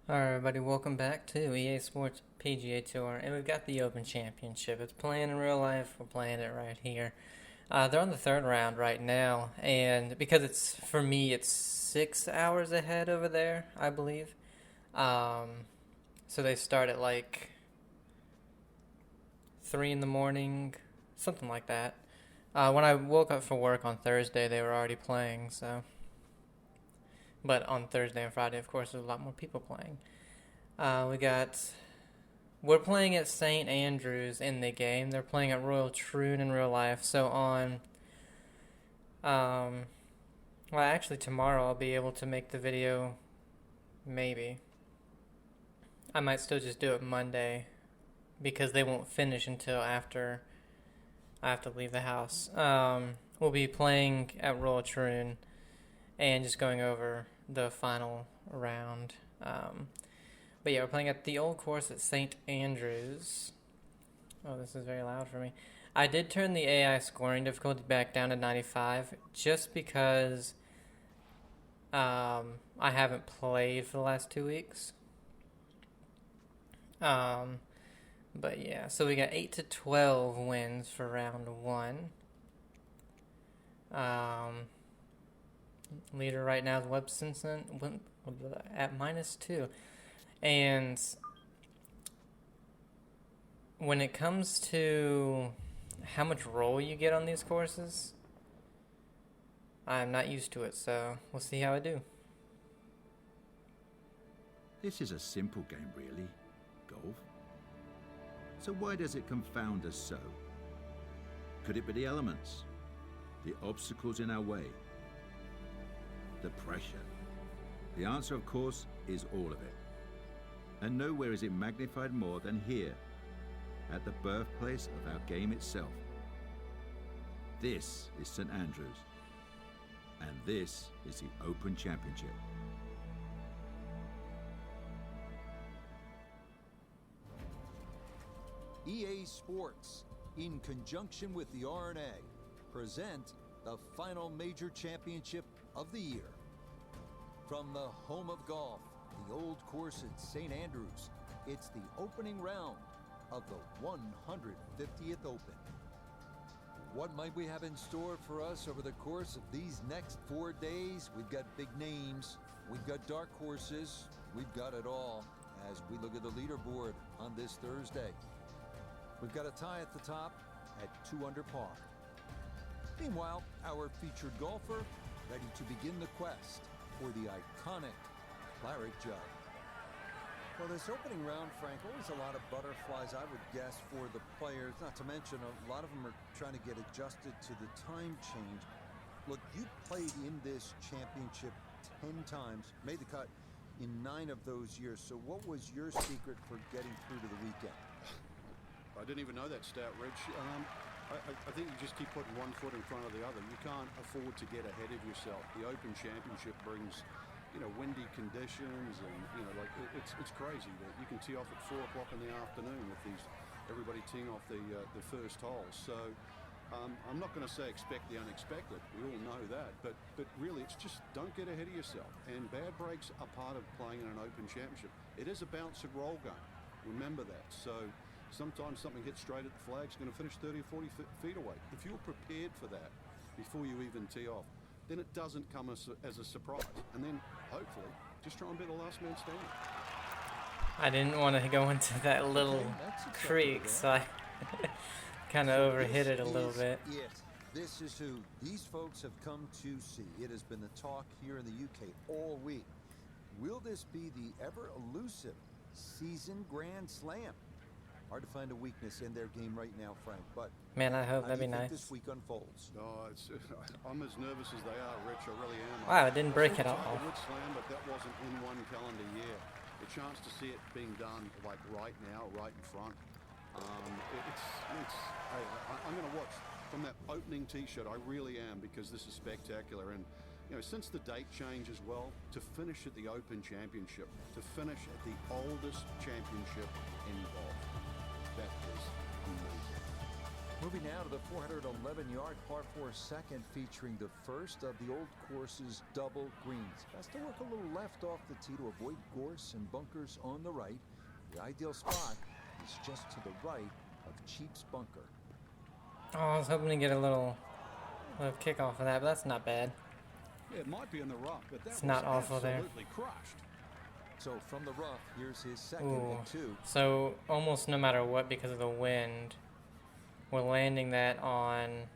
Alright, everybody, welcome back to EA Sports PGA Tour, and we've got the Open Championship. It's playing in real life, we're playing it right here. They're on the third round right now, and because for me, it's 6 hours ahead over there, I believe. So they start at like 3 in the morning, something like that. When I woke up for work on Thursday, they were already playing, so. But on Thursday and Friday, of course, there's a lot more people playing. We're playing at St. Andrews in the game. They're playing at Royal Troon in real life. So actually tomorrow I'll be able to make the video, maybe. I might still just do it Monday, because they won't finish until after I have to leave the house. We'll be playing at Royal Troon and just going over the final round. But yeah, we're playing at the old course at St. Andrews. Oh, this is very loud for me. I did turn the AI scoring difficulty back down to 95 just because I haven't played for the last 2 weeks. But yeah, so we got 8 to 12 wins for round 1. Leader right now is Webb Simpson at -2. And when it comes to how much roll you get on these courses, I'm not used to it, so we'll see how I do. This is a simple game, really. Golf. So why does it confound us so? Could it be the elements? The obstacles in our way? The pressure? The answer, of course, is all of it. And nowhere is it magnified more than here, at the birthplace of our game itself. This is St. Andrews, and this is the Open Championship. EA Sports, in conjunction with the R&A, present the final major championship of the year. From the home of golf, the old course at St. Andrews, it's the opening round of the 150th Open. What might we have in store for us over the course of these next 4 days? We've got big names, we've got dark horses, we've got it all as we look at the leaderboard on this Thursday. We've got a tie at the top at 2 under par. Meanwhile, our featured golfer ready to begin the quest for the iconic Claret Jug. Well, this opening round, Frank, always a lot of butterflies, I would guess, for the players. Not to mention, a lot of them are trying to get adjusted to the time change. Look, you played in this championship 10 times, made the cut in 9 of those years. So what was your secret for getting through to the weekend? I didn't even know that stat, Rich. I think you just keep putting one foot in front of the other. You can't afford to get ahead of yourself. The Open Championship brings, windy conditions, and it's crazy that you can tee off at 4 o'clock in the afternoon with everybody teeing off the first hole. So I'm not going to say expect the unexpected. We all know that, but really it's just don't get ahead of yourself. And bad breaks are part of playing in an Open Championship. It is a bounce and roll game. Remember that. So sometimes something hits straight at the flag, it's going to finish 30 or 40 feet away. If you're prepared for that before you even tee off, then it doesn't come as a surprise. And then, hopefully, just try and be the last man standing. I didn't want to go into that little creek, so I kind of overhit it a little bit. This is who these folks have come to see. It has been the talk here in the UK all week. Will this be the ever-elusive season Grand Slam? Hard to find a weakness in their game right now, Frank, but man, I hope that'd be how do you think nice. this week unfolds? No, I'm as nervous as they are, Rich. I really am. Wow, it didn't break at all. I would slam, but that wasn't in one calendar year. The chance to see it being done like right now, right in front. I'm going to watch from that opening T-shirt. I really am, because this is spectacular. And since the date change as well, to finish at the Open Championship, to finish at the oldest championship in golf. That is amazing. Moving now to the 411-yard par 4 second, featuring the first of the old course's double greens. Best to work a little left off the tee to avoid gorse and bunkers on the right. The ideal spot is just to the right of Cheap's bunker. Oh, I was hoping to get a little kick off of that, but that's not bad. Yeah, it might be in the rough, but that It's was not awful there. absolutely crushed. So from the rough, here's his second Ooh. and 2. So almost no matter what, because of the wind, we're landing that on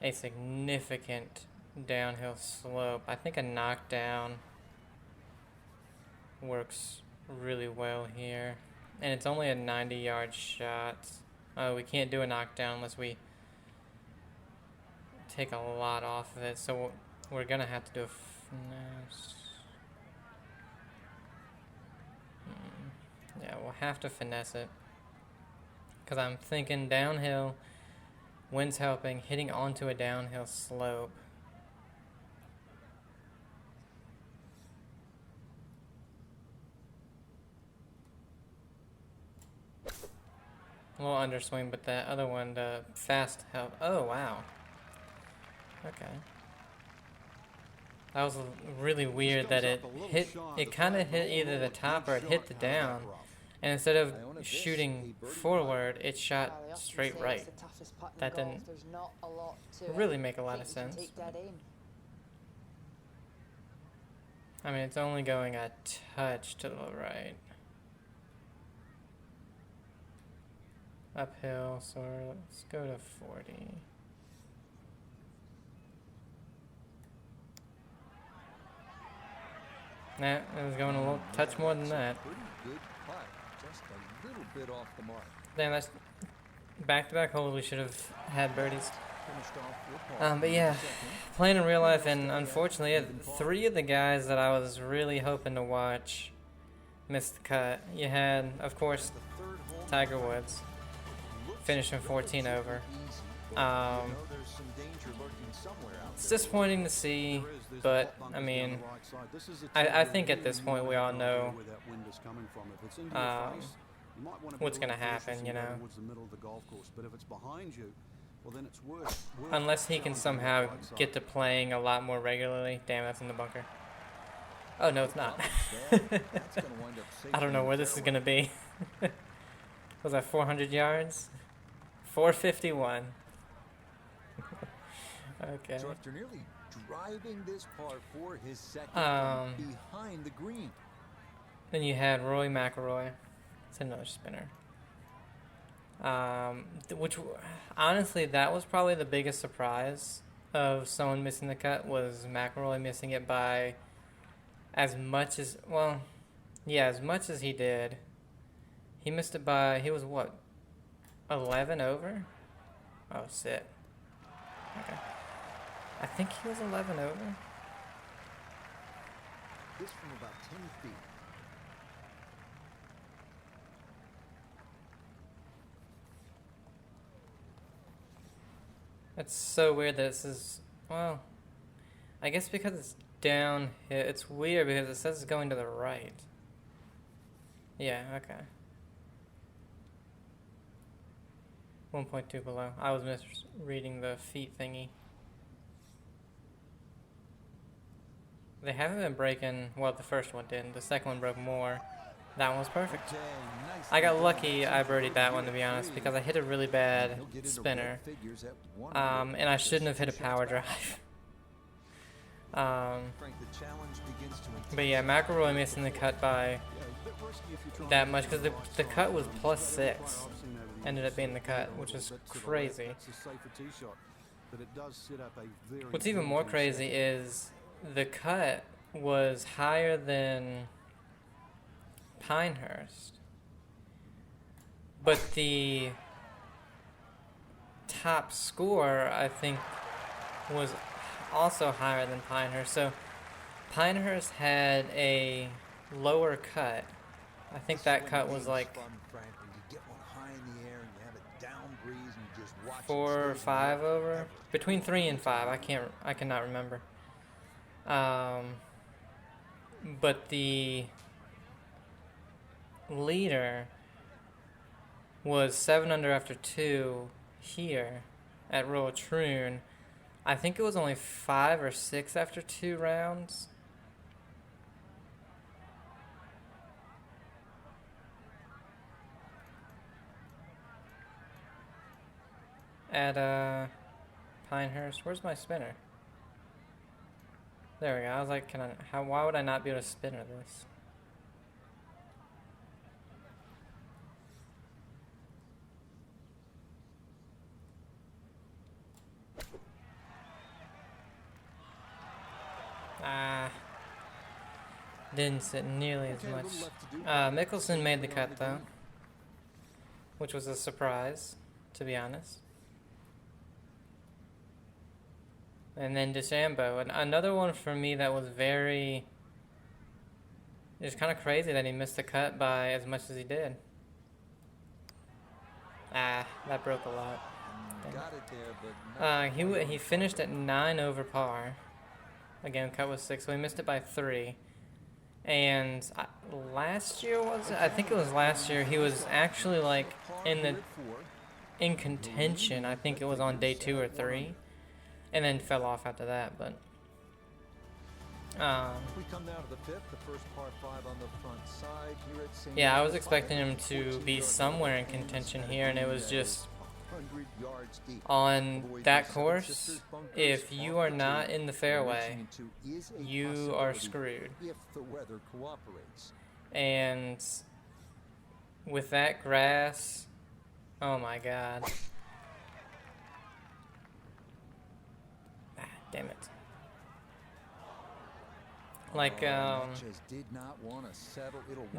a significant downhill slope. I think a knockdown works really well here. And it's only a 90-yard shot. We can't do a knockdown unless we take a lot off of it. So we're going to have to do a finesse. Yeah, we'll have to finesse it. Because I'm thinking downhill, wind's helping, hitting onto a downhill slope. A little underswing, but that other one, the fast help. Oh, wow. Okay. That was really weird that it hit, it kind of hit either the top or it hit the down. And instead of shooting forward, it shot straight right. That didn't really make a lot of sense. I mean, it's only going a touch to the right. Uphill, so let's go to 40. Nah, it was going a little touch more than that. Pretty good putt, just a little bit off the mark. Damn, that's back-to-back holes. We should have had birdies. Finished off with par But yeah, playing in real life, and unfortunately, 3 of the guys that I was really hoping to watch missed the cut. You had, of course, the third hole. Tiger Woods finishing 14 over. There's some danger lurking somewhere out It's disappointing to see, but I mean, I think at this point we all know what's going to happen, you know. Unless he can somehow get to playing a lot more regularly. Damn, that's in the bunker. Oh, no, it's not. I don't know where this is going to be. Was that 400 yards? 451. Okay. So after nearly driving this par 4, his second behind the green. Then you had Rory McIlroy. It's another spinner. Which, honestly, that was probably the biggest surprise of someone missing the cut, was McIlroy missing it by as much as, well, yeah, as much as he did. He missed it by, he was what, 11 over? Oh, shit. Okay. I think he was 11 over. This from about 10 feet. It's so weird that this is, well, I guess because it's down here, it's weird because it says it's going to the right. Yeah, okay. 1.2 below. I was misreading the feet thingy. They haven't been breaking, well, the first one didn't. The second one broke more. That one was perfect. I got lucky I birdied that one, to be honest, because I hit a really bad spinner. And I shouldn't have hit a power drive. But yeah, McIlroy missing the cut by that much, because the cut was +6. Ended up being the cut, which is crazy. What's even more crazy is the cut was higher than Pinehurst, but the top score, I think, was also higher than Pinehurst. So Pinehurst had a lower cut. I think that cut was like 4 or 5 over, between 3 and 5. I cannot remember. But the leader was 7 under after 2 here at Royal Troon. I think it was only 5 or 6 after 2 rounds. At Pinehurst. Where's my spinner? There we go. I was like, why would I not be able to spinner this? Didn't sit nearly as much. Mickelson made the cut though, which was a surprise, to be honest. And then DeChambeau, and another one for me that was very. It's kind of crazy that he missed the cut by as much as he did. That broke a lot. Got it there, but he finished at 9 over par. Again, cut was 6, so he missed it by 3. And last year was it? I think it was last year. He was actually like in contention. I think it was on day 2 or 3, and then fell off after that. But we come down to the 5th, the first par 5 on the front side here at St. yeah, I was expecting him to be somewhere in contention here, and it was just on that course. If you are not in the fairway, you are screwed. If the weather cooperates. And with that grass, oh my god. Damn it. Like,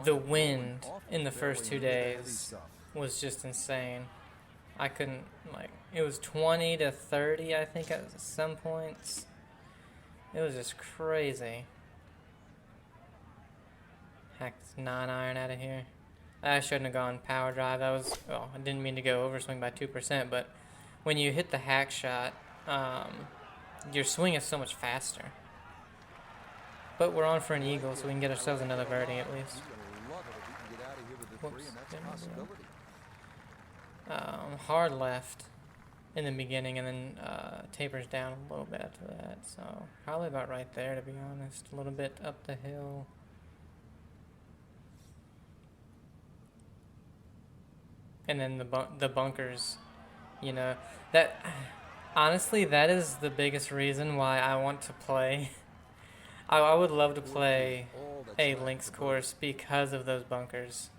the wind in the first 2 days was just insane. I couldn't, like, it was 20 to 30, I think, at some points. It was just crazy. Heck, this 9-iron out of here. I shouldn't have gone power drive. That was, well, I didn't mean to go overswing by 2%, but when you hit the hack shot, your swing is so much faster. But we're on for an eagle, so we can get ourselves another birdie at least. Whoops. Hard left in the beginning, and then tapers down a little bit after that. So probably about right there, to be honest. A little bit up the hill. And then the bunkers, you know, that honestly, that is the biggest reason why I want to play. I would love to play a links course because of those bunkers.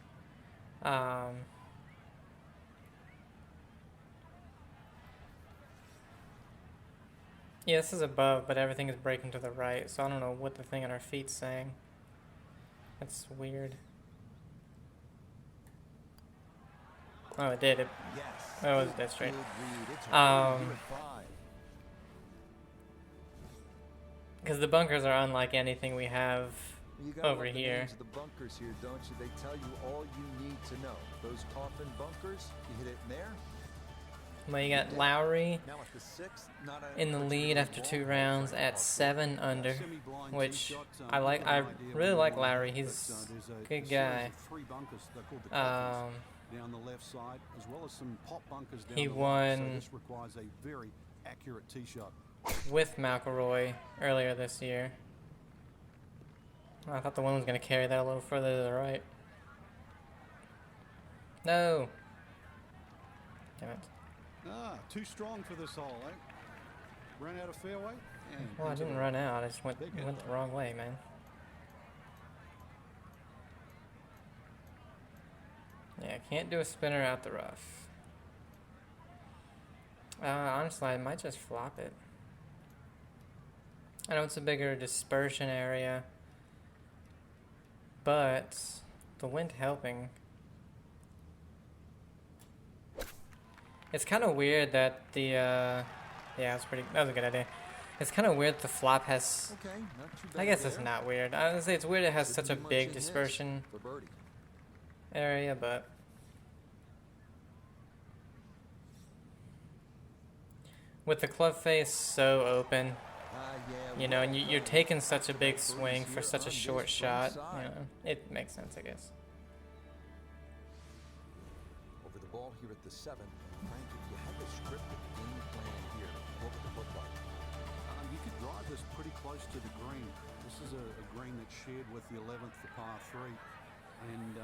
Yeah, this is above, but everything is breaking to the right, so I don't know what the thing on our feet's saying. That's weird. Oh, it did. Oh, it was dead straight. Because the bunkers are unlike anything we have over here. The bunkers here, don't you? They tell you all you need to know. Those coffin bunkers, you hit it in there. Well, you got Lowry in the lead after 2 rounds at 7 under, which I like. I really like Lowry. He's a good guy. Down the left side, as well as some pop bunkers down he the won. right, so this requires a very accurate tee shot. With McIlroy earlier this year. I thought the one was going to carry that a little further to the right. No. Damn it. Too strong for this hole, eh? Ran out of fairway. Well, I didn't run out. I just went the wrong way, man. Yeah, can't do a spinner out the rough. Honestly, I might just flop it. I know it's a bigger dispersion area, but the wind helping. It's kind of weird that the yeah, that was a good idea. It's kind of weird the flop has. Okay, not too bad. I guess it's not weird. I would say it's weird it has such a big dispersion area, but with the club face so open, you know, and you're taking such a big swing for such a short shot, you know, it makes sense, I guess. Over the ball here at the 7th. Frank, if you had the scripted game plan here? What would it look like? You could drive this pretty close to the green. This is a green that's shared with the 11th, the par 3. And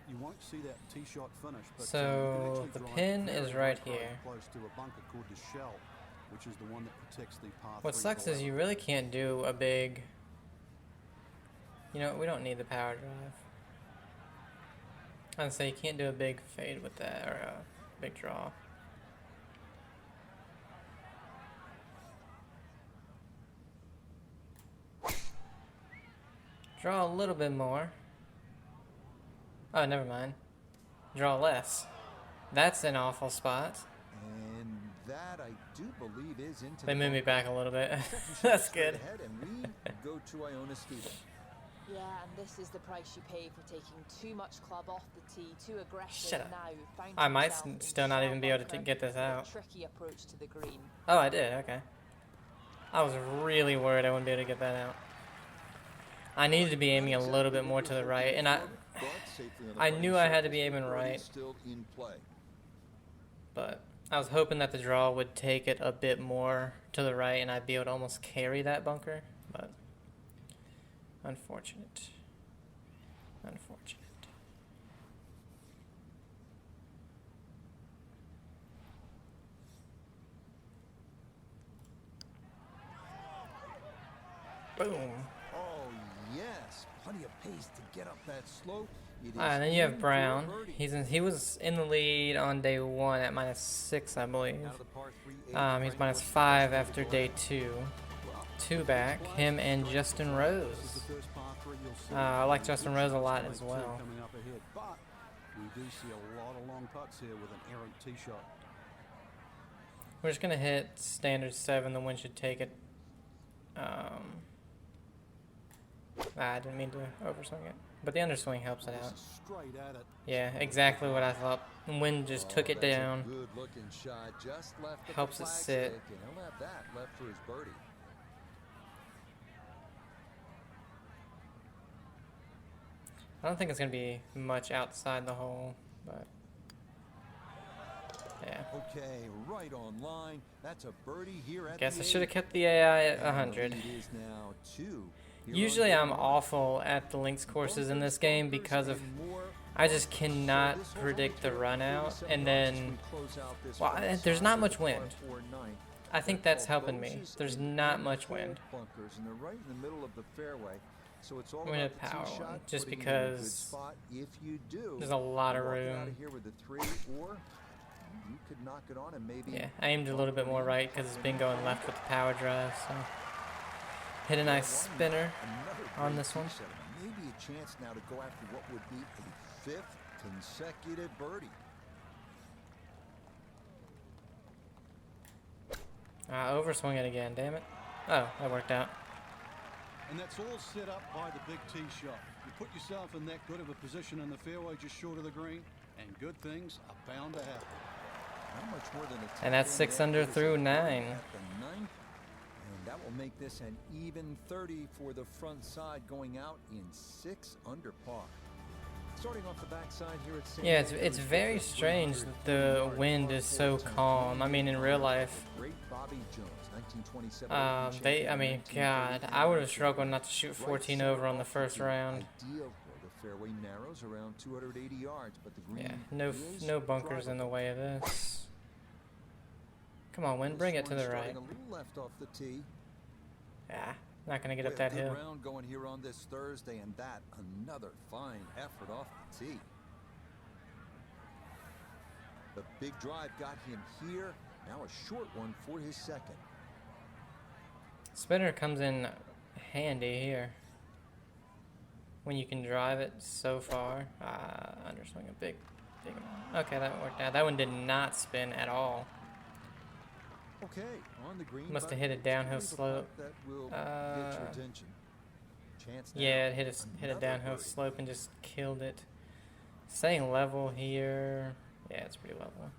you won't see that tee shot finish. But, So, you can actually the drive pin very, is very right here. close to a bunker called the shell, which is the one that protects the par 3. What sucks is you really can't do a big... You know, we don't need the power drive. I'd say you can't do a big fade with that, or a big draw. Draw a little bit more. Oh, never mind. Draw less. That's an awful spot. And that, I do believe, is into They the moved me bunker. back a little bit. Second shot That's straight good. ahead, and we go to Iona Stephen. Yeah, and this is the price you pay for taking too much club off the tee, too aggressive. Shut up. Now, found I might himself in still not shell even be able to bunker get this with a out. tricky approach to the green. Oh, I did. Okay. I was really worried I wouldn't be able to get that out. I needed to be aiming a little bit more to the right, and I knew I had to be aiming right, Still in play. but I was hoping that the draw would take it a bit more to the right, and I'd be able to almost carry that bunker, but unfortunate. Unfortunate. Boom. Oh, yes. Plenty of pace to get up that slope. And then you have Brown. He was in the lead on day 1 at -6, I believe. He's -5 after day 2. 2 back. Him and Justin Rose. I like Justin Rose a lot as well. Coming up ahead, but we do see a lot of long putts here with an errant tee shot. We're just gonna hit standard 7. The wind should take it. I didn't mean to overswing it, but the underswing helps it This out. is straight at it. Yeah, exactly what I thought. The wind just took it That's a down. good-looking shot. Just left of the Helps it sit. flagstick, and he'll have that left for his birdie. I don't think it's gonna be much outside the hole, but yeah. Okay, right on line. That's a birdie here at Guess the I should have 8th. kept the AI at And the 100. lead is now 2 here Usually on I'm day 1. awful at the links courses in this game because of I just cannot predict the run out, and then there's not much wind. I think that's helping me. There's not much wind. Bunkers, and they're right in the middle of the fairway. So it's all I'm gonna about the tee power shot, one, just putting it in a good because spot. If you do, there's a lot of walk out room. of here with a 3, or you could knock it on and maybe Yeah, I aimed a little bit more right because it's been going left with the power drive, so hit a nice spinner another on great this tee one. shot. Maybe a chance now to go after what would be a 5th consecutive birdie. Overswing it again, damn it. Oh, that worked out. And that's all set up by the big tee shot. You put yourself in that good of a position in the fairway just short of the green, and good things are bound to happen. Not much more than a And that's 10 6 there. under It is through a 9. at the 9th, and that will make this an even 30 for the front side, going out in 6 under par. Starting off the backside here at St. Yeah, Andrews, it's very just a strange that the 300 wind par is so 4 calm. I mean, in real life, Great Bobby Jones, 1927 I mean, God, I would have struggled not to shoot 14 over on the first round. Ideal where the fairway narrows around 280 yards, but the green Yeah, is no bunkers in the way of this. Come on, wind, bring it to the right. Starting a little left off the tee. Ah, not gonna get up Boy, a that good hill. round going here on this Thursday, and that another fine effort off the tee. The big drive got him here. Now a short one for his second. Spinner comes in handy here when you can drive it so far. Underswing a big amount. Okay, that worked out. That one did not spin at all. Okay, on the green. Must have but hit a downhill it's slope. That will get your attention. Chance now. Yeah, it hit a Another downhill birdie. slope and just killed it. Staying level here. Yeah, it's pretty level.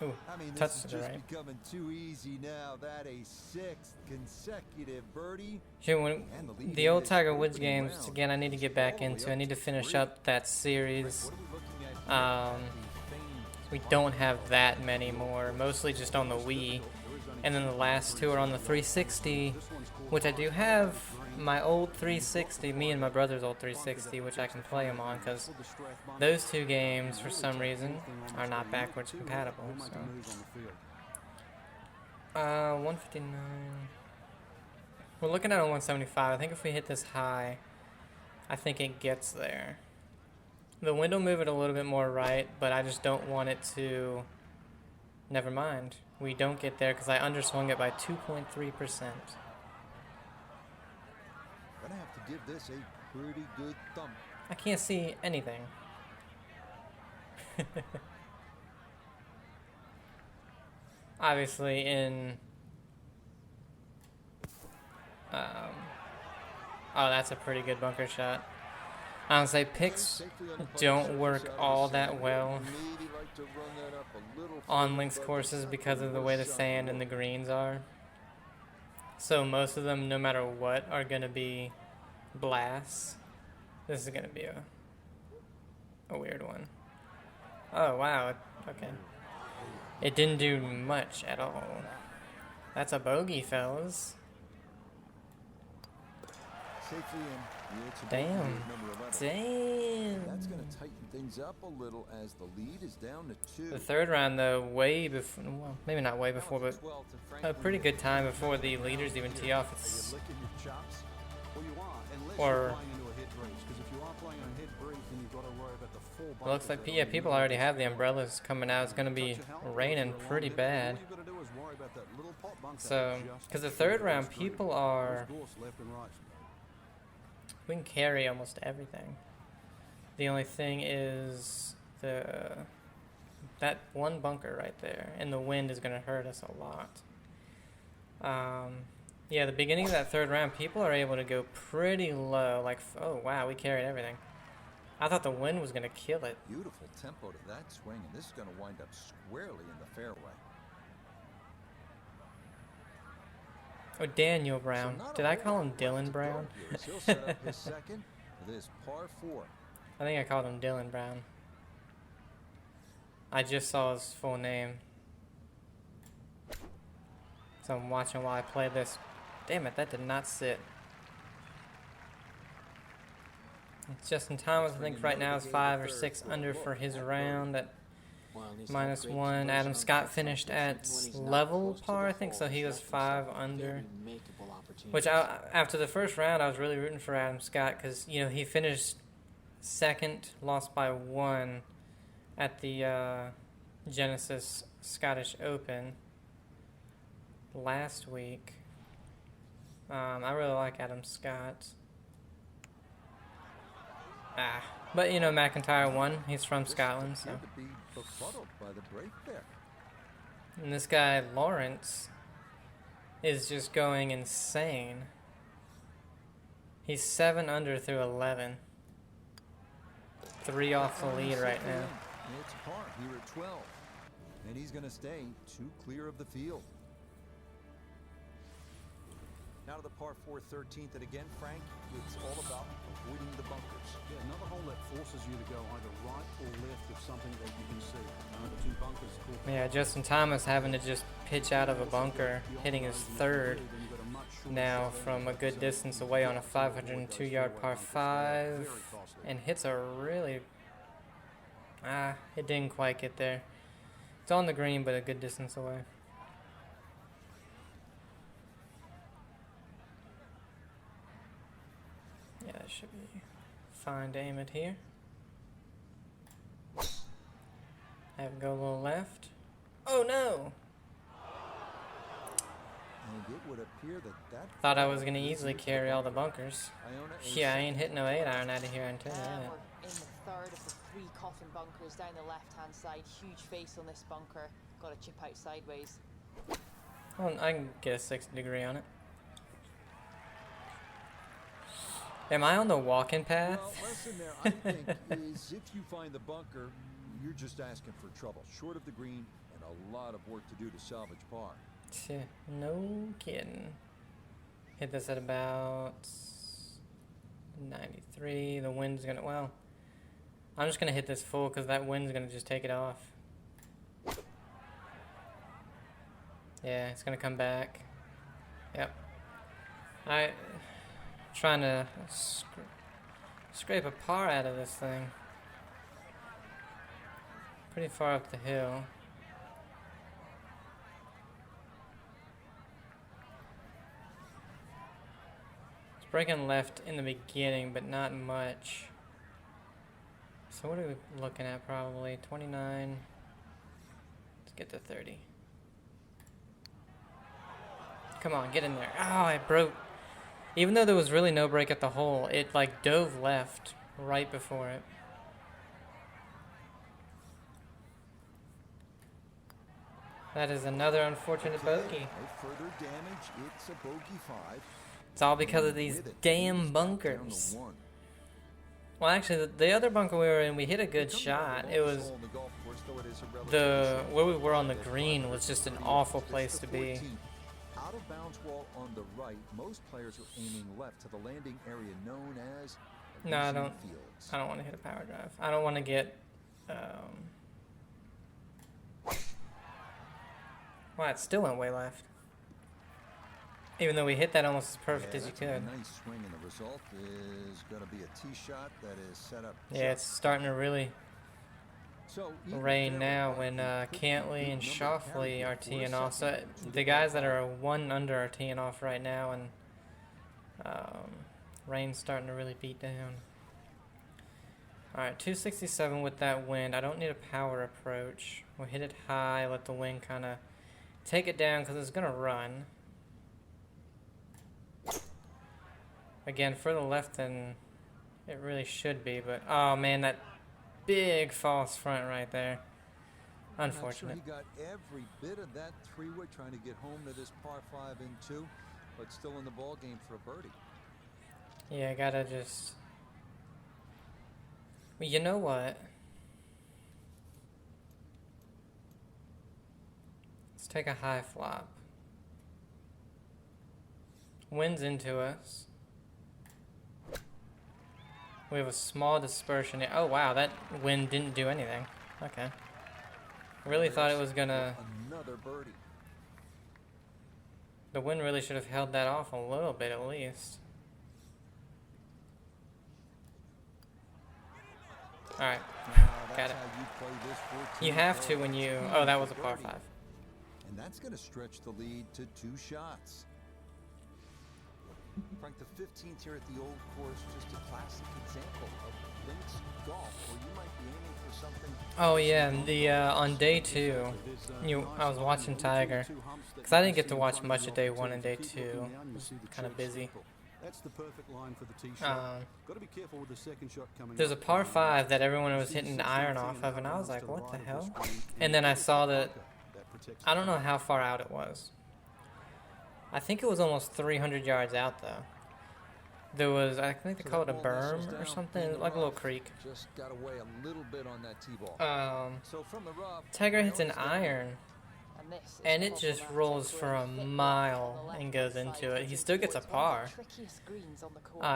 Ooh, I mean, this touch is to the just right. becoming too easy now. That a 6th consecutive birdie. Shoot, when And the lead the in old this Tiger Woods opening games, round again, I need to is get back all the way into. I up need to to finish 3. up that series. What are we looking at here? Um, we don't have that many more, mostly just on the Wii. And then the last two are on the 360, which I do have my old 360, me and my brother's old 360, which I can play them on, because those two games, for some reason, are not backwards compatible. So. 159. We're looking at a 175. I think if we hit this high, I think it gets there. The wind will move it a little bit more right, but I just don't want it to... Never mind. We don't get there because I underswung it by 2.3%. Gonna have to give this a pretty good thump. I can't see anything. Obviously in... oh, that's a pretty good bunker shot. Honestly, picks don't work all that well on links courses because of the way the sand and the greens are. So most of them, no matter what, are going to be blasts. This is going to be a weird one. Oh, wow. Okay. It didn't do much at all. That's a bogey, fellas. Safely in. It's a Damn. number 11. Damn. That's going to tighten things up a little as the lead is down to 2. The third round, though, way before, well, maybe not way before, but a pretty good time before the leaders even tee off. It's, or, it looks like, yeah, people already have the umbrellas coming out. It's going to be raining pretty bad. So, because the third round, people are... We can carry almost everything. The only thing is that one bunker right there, and the wind is going to hurt us a lot. Yeah, the beginning of that third round, people are able to go pretty low. Like, oh wow, we carried everything. I thought the wind was going to kill it. Beautiful tempo to that swing, and this is going to wind up squarely in the fairway. Oh, Daniel Brown. Did I call him Dylan Brown? He'll set up his second for this par 4. I think I called him Dylan Brown. I just saw his full name. So I'm watching while I play this. Damn it, that did not sit. Justin Thomas, I think right now is 5 or 6 under for his round at -1. Adam Scott finished at level par, I think, so he was 5 under. Which, after the first round, I was really rooting for Adam Scott because, you know, he finished second, lost by 1 at the Genesis Scottish Open last week. I really like Adam Scott. But, you know, McIntyre won. He's from Scotland, so. And this guy, Lawrence, is just going insane. He's 7 under through 11. 3 off the lead right now. It's par here at 12. And he's going to stay 2 clear of the field. Now to the par 4 13th, and again, Frank, it's all about avoiding the bunkers. Yeah, another hole that forces you to go either right or left of something that you can see. The 2 bunkers. Yeah, Justin Thomas having to just pitch out of a bunker, hitting his third now from a good distance away on a 502-yard par 5, and hits a really... it didn't quite get there. It's on the green, but a good distance away. Yeah, that should be fine to aim it here. Have it go a little left. Oh no! And it would appear that Thought I was going to easily carry all the bunkers. Yeah, I ain't hitting no 8-iron out of here until that. We're in the third of the 3 coffin bunkers down the left-hand side. Huge face on this bunker. Got to chip out sideways. Well, I can get a 60-degree on it. Am I on the walking path? Well, lesson there, I think, is if you find the bunker, you're just asking for trouble. Short of the green and a lot of work to do to salvage par. No kidding. Hit this at about 93. The wind's gonna, well, I'm just gonna hit this full because that wind's gonna just take it off. Yeah, it's gonna come back. Yep. Trying to scrape a par out of this thing. Pretty far up the hill. It's breaking left in the beginning, but not much. So what are we looking at? Probably 29. Let's get to 30. Come on, get in there. Oh, I broke. Even though there was really no break at the hole, it like dove left right before it. That is another unfortunate bogey. No further damage. It's a bogey 5. It's all because of these damn bunkers. Well, actually, the other bunker we were in, we hit a good shot. It was where we were on the green was just an awful place to be. Out of bounds wall on the right. Most players are aiming left to the landing area known as No, I don't. fields. I don't want to hit a power drive. I don't want to get. Well, it still went way left. Even though we hit that almost as perfect as you That's could. a nice swing, and the result is going to be a tee shot that is set up. Yeah, it's starting to really rain now when Cantley and Shoffley are teeing off. So the guys that are 1 under are teeing off right now, and rain's starting to really beat down. Alright, 267 with that wind. I don't need a power approach. We'll hit it high, let the wind kind of take it down because it's going to run. Again, further left than it really should be, but oh man, that big false front right there. Unfortunate. He got every bit of that 3-wood trying to get home to this par 5 in 2, but still in the ball game for a birdie. Yeah, I gotta just. Well, you know what? Let's take a high flop. Wind's into us. We have a small dispersion here. Oh wow, that wind didn't do anything. Okay. Really thought it was gonna. Another birdie. The wind really should have held that off a little bit at least. Alright. Got it. You have to when you. Oh, that was a par 5. And that's going to stretch the lead to 2 shots. Frank, the 15th here at the old course, just a classic example of links golf, where you might be aiming for something. Oh yeah, the on day 2, I was watching Tiger, because I didn't get to watch much of day 1 and day 2. Kind of busy. That's the perfect line for the tee shot. Got to be careful with the second shot coming. There's a par 5 that everyone was hitting the iron off of, and I was like, what the hell? And then I saw that, I don't know how far out it was. I think it was almost 300 yards out though. There was, I think they call it a berm or something, like a little creek. Just got away a little bit on that tee ball. So from the rough, Tiger hits an iron, and it just rolls for a mile and goes into it. He still gets a par,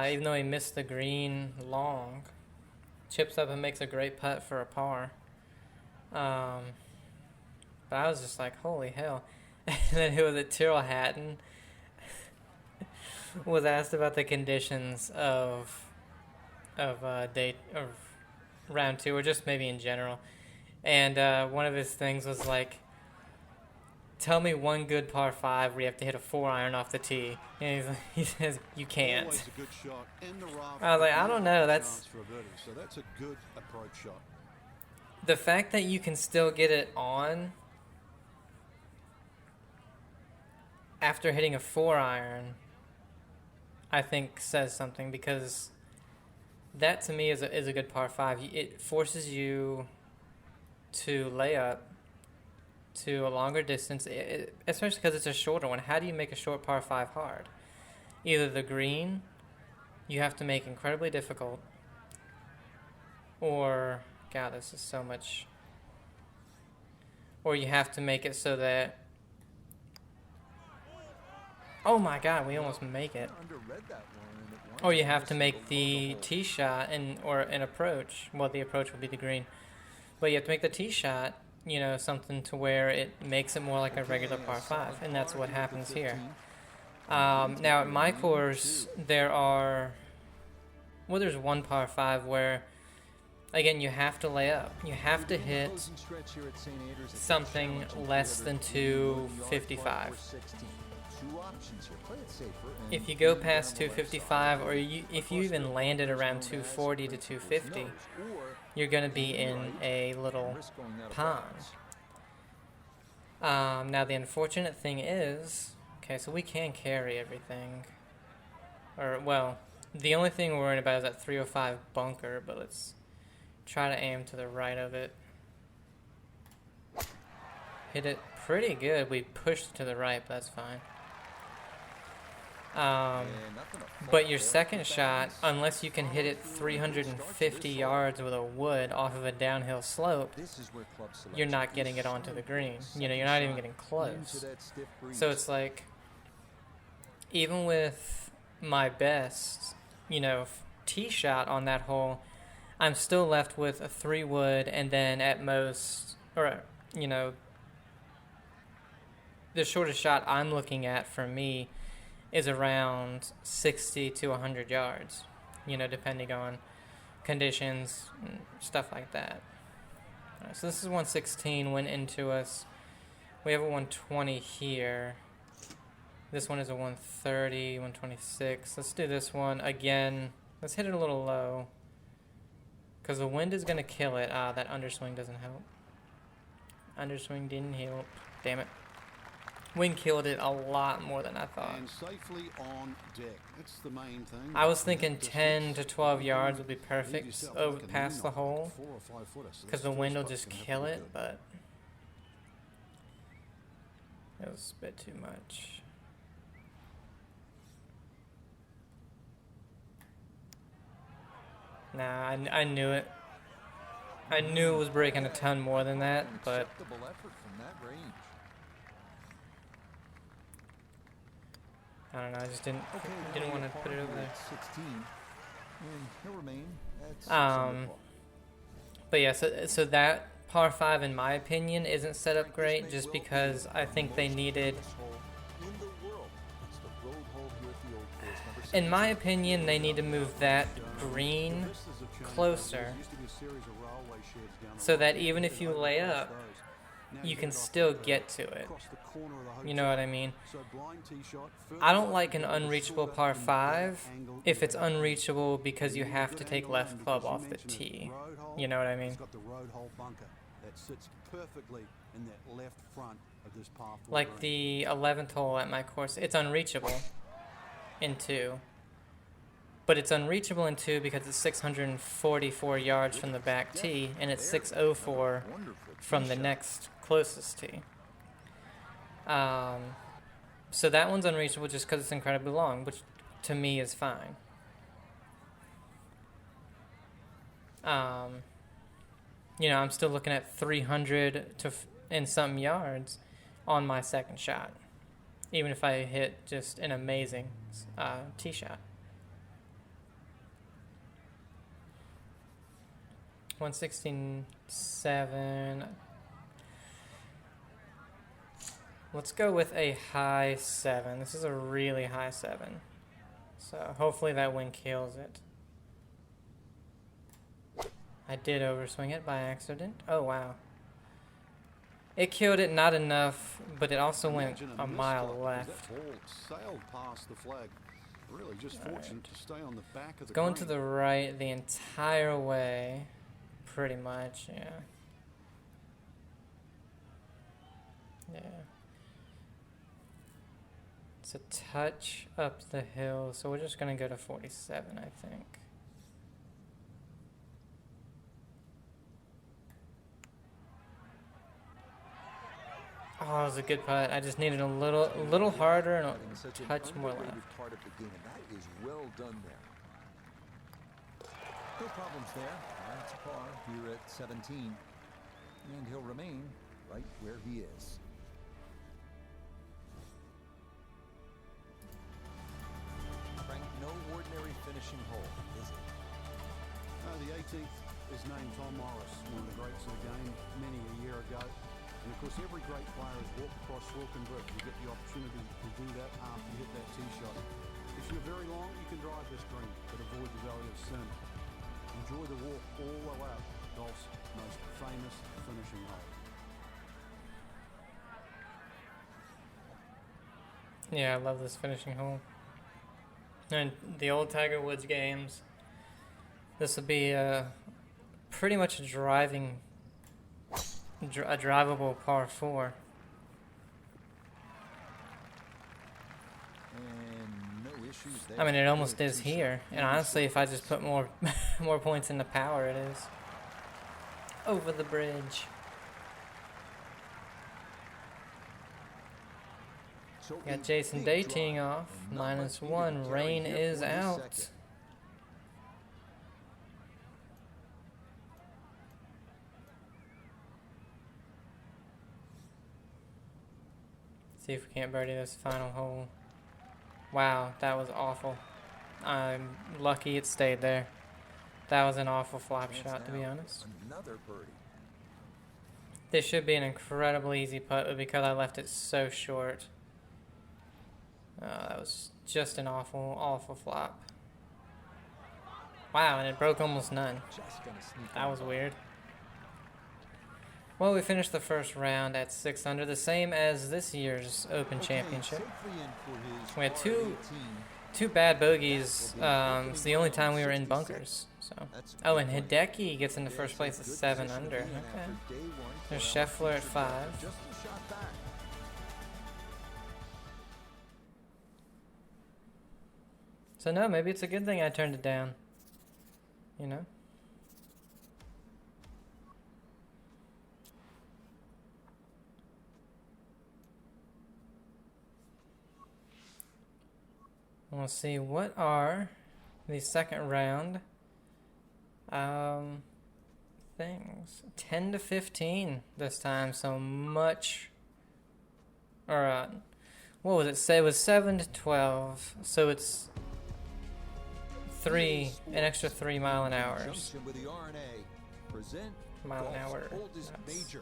even though he missed the green long. Chips up and makes a great putt for a par. But I was just like, holy hell. And then who was it? Tyrrell Hatton was asked about the conditions of round 2, or just maybe in general. And one of his things was like, tell me one good par 5 where you have to hit a 4-iron off the tee. And he says, you can't. Always a good shot. In the rough, I was like, I don't know. That's so that's a good approach shot. the fact that you can still get it on after hitting a 4-iron, I think says something, because that to me is a good par 5. It forces you to lay up to a longer distance, especially because it's a shorter one. How do you make a short par 5 hard? Either the green you have to make incredibly difficult, or, God, this is so much. or you have to make it so that... Oh my god, we almost make it. Or you have to make the tee shot or an approach. Well, the approach would be the green. But you have to make the tee shot, you know, something to where it makes it more like a regular par 5. And that's what happens here. Now, at my course, there are... Well, there's one par 5 where, again, you have to lay up. You have to hit something less than 255. If you go past 255, or if you even land it around 240 to 250, you're going to be in a little pond. Now, the unfortunate thing is, okay, so we can carry everything. Or, well, the only thing we're worried about is that 305 bunker, but let's try to aim to the right of it. Hit it pretty good. We pushed to the right, but that's fine. But your second shot, unless you can hit it 350 yards with a wood off of a downhill slope, you're not getting it onto the green. You know, you're not even getting close. So it's like, even with my best, you know, tee shot on that hole, I'm still left with a 3 wood, and then at most, or, you know, the shortest shot I'm looking at for me is around 60 to 100 yards, you know, depending on conditions and stuff like that. All right, so this is 116, went into us. We have a 120 here. This one is a 130, 126. Let's do this one again. Let's hit it a little low, because the wind is going to kill it. Ah, that underswing doesn't help. Underswing didn't help. Damn it. Wind killed it a lot more than I thought. And safely on deck. That's the main thing. I was thinking 10 to 12 yards would be perfect over past the hole, because the wind will just kill it, but it was a bit too much. Nah, I knew it. I knew it was breaking a ton more than that, but I don't know, I just didn't want to put it over there. But yeah, so that par 5, in my opinion, isn't set up great, just because I think they needed... In my opinion, they need to move that green closer, so that even if you lay up, you can still get to it. You know what I mean? I don't like an unreachable par 5 if it's unreachable because you have to take left club off the tee. You know what I mean? Like the 11th hole at my course, it's unreachable in 2. But it's unreachable in 2 because it's 644 yards from the back tee, and it's 604 from the next closest tee. So that one's unreachable just because it's incredibly long, which to me is fine. You know, I'm still looking at 300 and something yards on my second shot, even if I hit just an amazing tee shot. 116.7. Let's go with a high 7. This is a really high 7. So hopefully that wind kills it. I did overswing it by accident. Oh, wow. It killed it, not enough, but it also went a mile left. Sailed past the flag. Really just fortunate to stay on the back of the Going to the right the entire way. Pretty much, yeah. Yeah. It's a touch up the hill, so we're just going to go to 47, I think. Oh, it was a good putt. I just needed a little harder and a touch more left. That is well done there. No problems there. That's a par here at 17. And he'll remain right where he is. Frank, no ordinary finishing hole, is it? The 18th is named Tom Morris, one of the greats of the game many a year ago. And of course, every great player has walked across Falcon Bridge. You get the opportunity to do that after you hit that tee shot. If you're very long, you can drive this green, but avoid the Valley of Sin. Enjoy the walk all the way out. Golf's most famous finishing hole. Yeah, I love this finishing hole. And the old Tiger Woods games, this would be pretty much a drivable par 4. And no issues there. I mean, it almost is here. And honestly, if I just put more more points into power, it is. Over the bridge. So Got a Jason big Day drive, teeing off. and not much needed to -1. carry Rain here is for the out. second. See if we can't birdie this final hole. Wow, that was awful. I'm lucky it stayed there. That was an awful flop Chance shot, to be now, honest. Another birdie. This should be an incredibly easy putt, but because I left it so short. That was just an awful, awful flop. Wow, and it broke almost none. Just gonna sneak That on was by. weird. Well, we finished the first round at 6 under, the same as this year's Open Okay, Championship. safely in for his We had par two 18. bad bogeys. It's the only time we were in bunkers. So, oh, and Hideki gets into first place at 7 under. Okay. There's Scheffler at 5. Just a shot back. So no, maybe it's a good thing I turned it down. You know? We'll see, what are the second round things? 10 to 15 this time, so much, or what was it say? It was 7 to 12, so it's an extra 3 mile an hour. Junction with the RNA present Mile an golf's hour. oldest major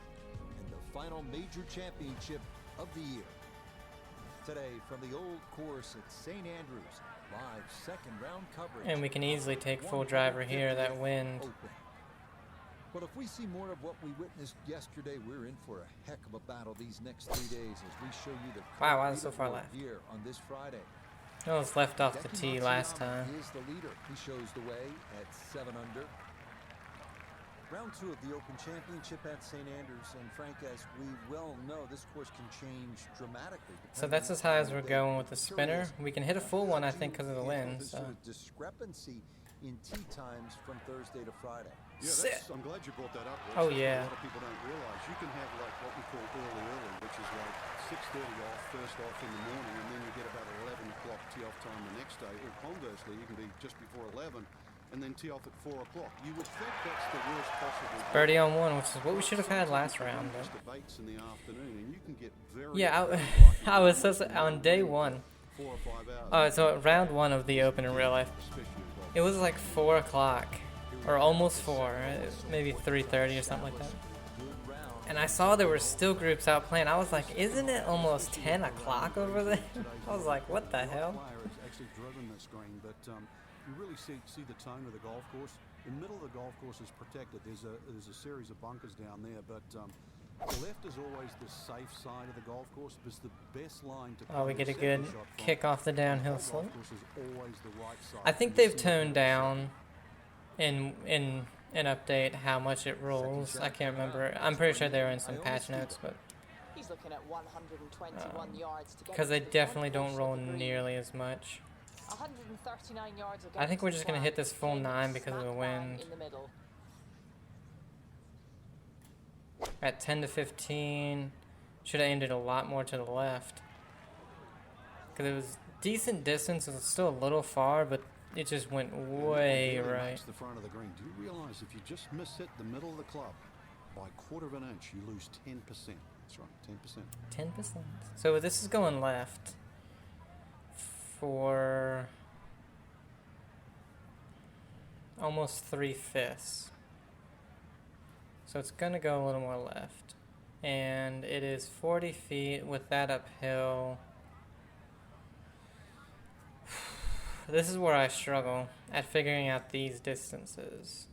and the final major championship of the year. Today from the old course at St. Andrews, live second round coverage. And we can easily take full driver here, that wind. Open. But if we see more of what we witnessed yesterday, we're in for a heck of a battle these next 3 days as we show you the Wow, why is it so far left? here on this Friday. Oh, it's left off the tee last time. Is the leader. He shows the way at 7 under. Round 2 of the Open Championship at St. Andrews, and Frank, as we well know, this course can change dramatically. So that's as high as we're going with the spinner. We can hit a full one, I think, because of the wind. There's So. a discrepancy in tee times from Thursday to Friday. Yeah, I'm glad you brought that up. Rich. Oh, That's yeah. what a lot of people don't realize. You can have like what we call early, which is like 6:30 off, first off in the morning, and then you get about 11 o'clock tee off time the next day. Or conversely, you can be just before 11 and then tee off at 4 o'clock. You would think that's the worst possible. Birdie on 1, which is what we should have had last round. But. Debates in the afternoon, and you can get very Yeah, I was on day 1. 4 or 5 hours. So round 1 of the Open in real life. It was like 4 o'clock, or almost 4, maybe 3:30 or something like that. And I saw there were still groups out playing. I was like, isn't it almost 10 o'clock over there? I was like, what the hell? It's actually driven this green, but you really see the tone of the golf course. The middle of the golf course is protected. There's a series of bunkers down there, but the left is always the safe side of the golf course. It's the best line to. Oh, we get a good kick off the downhill slope. Golf course is always the right side. I think they've toned down in an update how much it rolls. I can't remember. I'm pretty sure they were in some patch notes, but He's looking at 121 yards to get because to they the definitely front don't portion roll of the green. nearly as much. 139 yards will get I think to we're the just gonna flag. hit this full 9 because of the Smack bang wind. in the middle. At 10 to 15, should have aimed it a lot more to the left. Because it was decent distance, it was still a little far, but it just went way Really right. makes the front of the green. Do you realize if you just miss hit the middle of the club, by a quarter of an inch, you lose 10%. That's right, 10%. 10%. So this is going left for almost 3/5. So it's going to go a little more left. And it is 40 feet with that uphill. This is where I struggle at figuring out these distances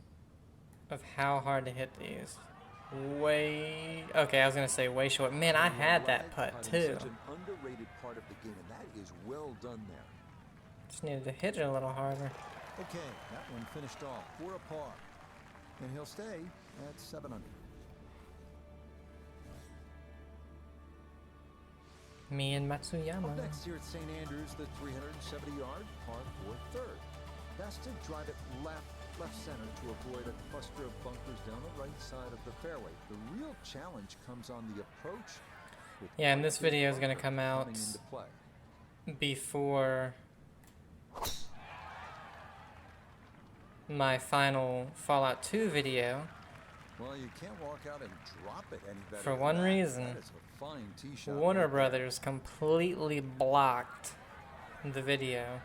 of how hard to hit these. Okay, I was gonna say way short. Man, I had that putt too. Such an underrated part of the game, and that is well done there. Just needed to hit it a little harder. Okay, that one finished off for a par, and he'll stay at 7 under. Me and Up Matsuyama. next here at St. Andrews, the 370-yard par 4 third. Best to drive it left center to avoid a cluster of bunkers down the right side of the fairway. The real challenge comes on the approach. Yeah, and this video is gonna come out coming into play. before my final Fallout 2 video. Well, you can't walk out and drop it any better. For than one that. reason, That is a fine tee shot Warner right there. Brothers completely blocked the video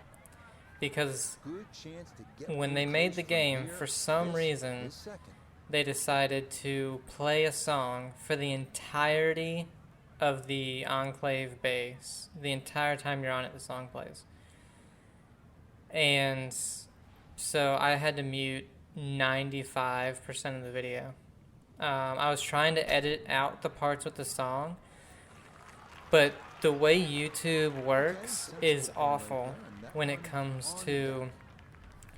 because Good chance to get when they real made close the from game, here. for some This reason, is second. they decided to play a song for the entirety of the Enclave base. The entire time you're on it, the song plays. And so I had to mute 95% of the video. I was trying to edit out the parts with the song, but the way YouTube works is awful when it comes to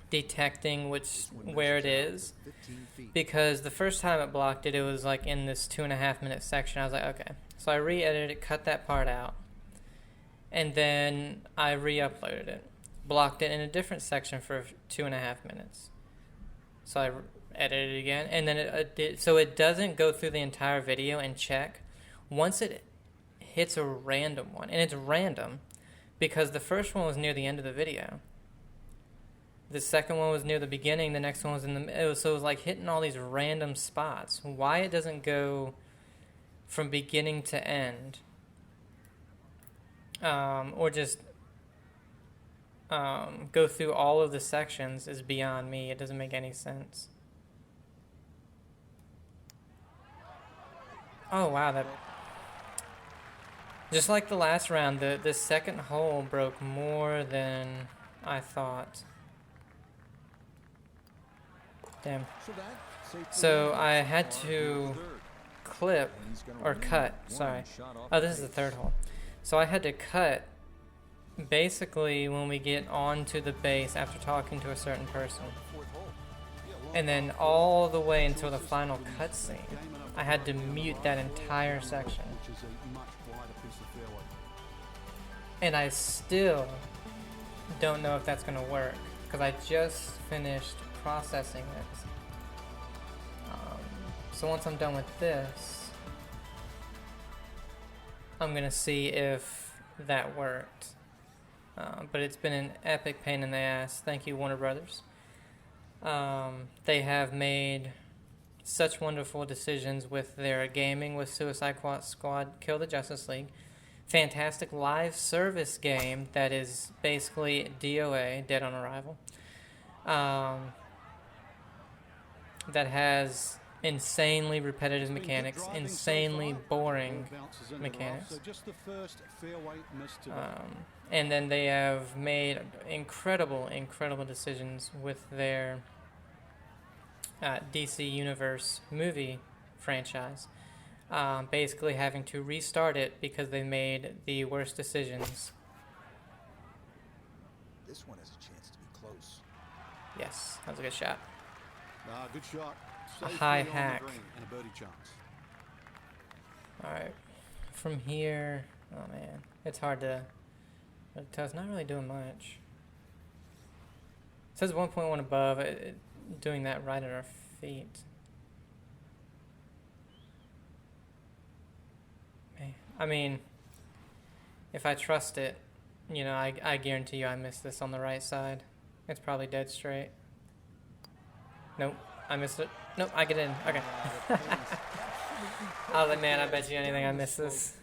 detecting where it is. 15 feet. Because the first time it blocked it, it was like in this 2.5-minute section. I was like, okay. So I re-edited it, cut that part out, and then I re-uploaded it. Blocked it in a different section for 2.5 minutes. So I edited it again, and then it did. So it doesn't go through the entire video and check. Once it hits a random one, and it's random because the first one was near the end of the video. The second one was near the beginning. The next one was in the middle. So it was like hitting all these random spots. Why it doesn't go from beginning to end, or just go through all of the sections is beyond me. It doesn't make any sense. Oh wow, that just like the last round, the second hole broke more than I thought. Damn. So I had to clip or cut, sorry. Oh, this is the third hole. So I had to cut basically when we get onto the base after talking to a certain person. And then all the way until the final cutscene, I had to mute that entire section. Which is a much wider piece of fairway. And I still don't know if that's going to work because I just finished processing it. So once I'm done with this, I'm going to see if that worked. But it's been an epic pain in the ass. Thank you, Warner Brothers. They have made such wonderful decisions with their gaming with Suicide Squad Kill the Justice League. Fantastic live service game that is basically DOA, Dead on Arrival. That has insanely repetitive mechanics, insanely boring mechanics. And then they have made incredible decisions with their DC Universe movie franchise. Basically having to restart it because they made the worst decisions. This one has a chance to be close. Yes, that was a good shot. Good shot. A Safe high play on the hack. green and a birdie chance. Alright, from here, oh man, it's hard to tell. It's not really doing much. It says 1.1 above, doing that right at our feet. I mean, if I trust it, you know, I guarantee you I missed this on the right side. It's probably dead straight. Nope, I missed it. Nope, I get in. Okay. I was like, man, I bet you anything I missed this.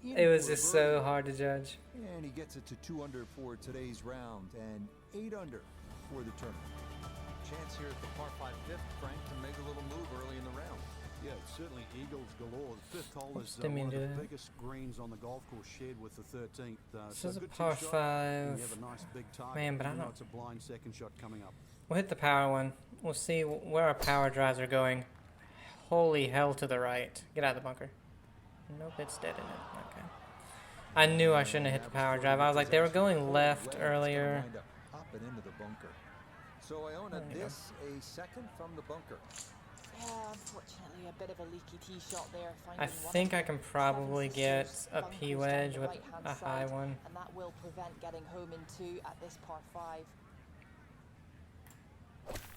It was just so hard to judge. And he gets it to 2 under for today's round and 8 under for the tournament. Chance here at the par 5 fifth, Frank, to make a little move early in the round. Yeah, it's certainly eagles galore. The fifth hole is Didn't mean one of to the do that. biggest greens on the golf course, shared with the 13th. This So is a good tee par shot, 5. and you have a nice big target. Man, but I even though don't- it's a blind second shot coming up. We'll hit the power one. We'll see where our power drives are going. Holy hell to the right. Get out of the bunker. Nope, it's dead in it. Okay. I knew I shouldn't have hit the power drive. I was like, they were going left earlier. Wind up hopping into the bunker. So Iona, There you go. this a second from the bunker. Yeah, unfortunately, a bit of a leaky tee shot there. I Finding one think of I the can probably 7 get scissors a bunkers P down wedge the with right-hand a high side, one. and that will prevent getting home in 2 at this par 5.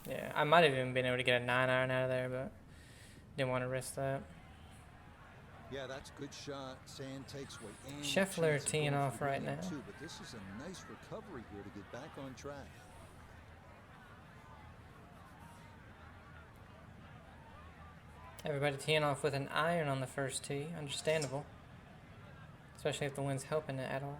Yeah, I might have even been able to get a 9 iron out of there, but didn't want to risk that. Yeah, that's a good shot. Sand takes away any Scheffler chance of teeing going off for right birdie now. too, but this is a nice recovery here to get back on track. Everybody teeing off with an iron on the first tee. Understandable. Especially if the wind's helping it at all.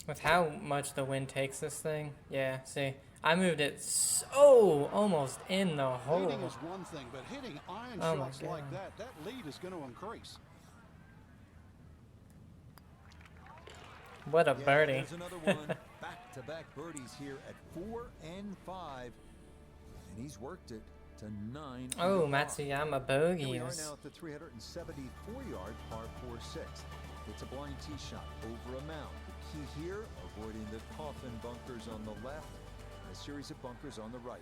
With how much the wind takes this thing, yeah, see, I moved it so almost in the hole. Leading is one thing, but hitting iron Oh my shots like God. that lead is going to increase. What a Yeah, birdie. there's another one. Back-to-back birdies here at 4 and 5. And he's worked it to 9. Oh, under par. Matsuyama Here we are bogeys. now at the 374-yard par 4-6. It's a blind tee shot over a mound. The key here, avoiding the coffin bunkers on the left and a series of bunkers on the right.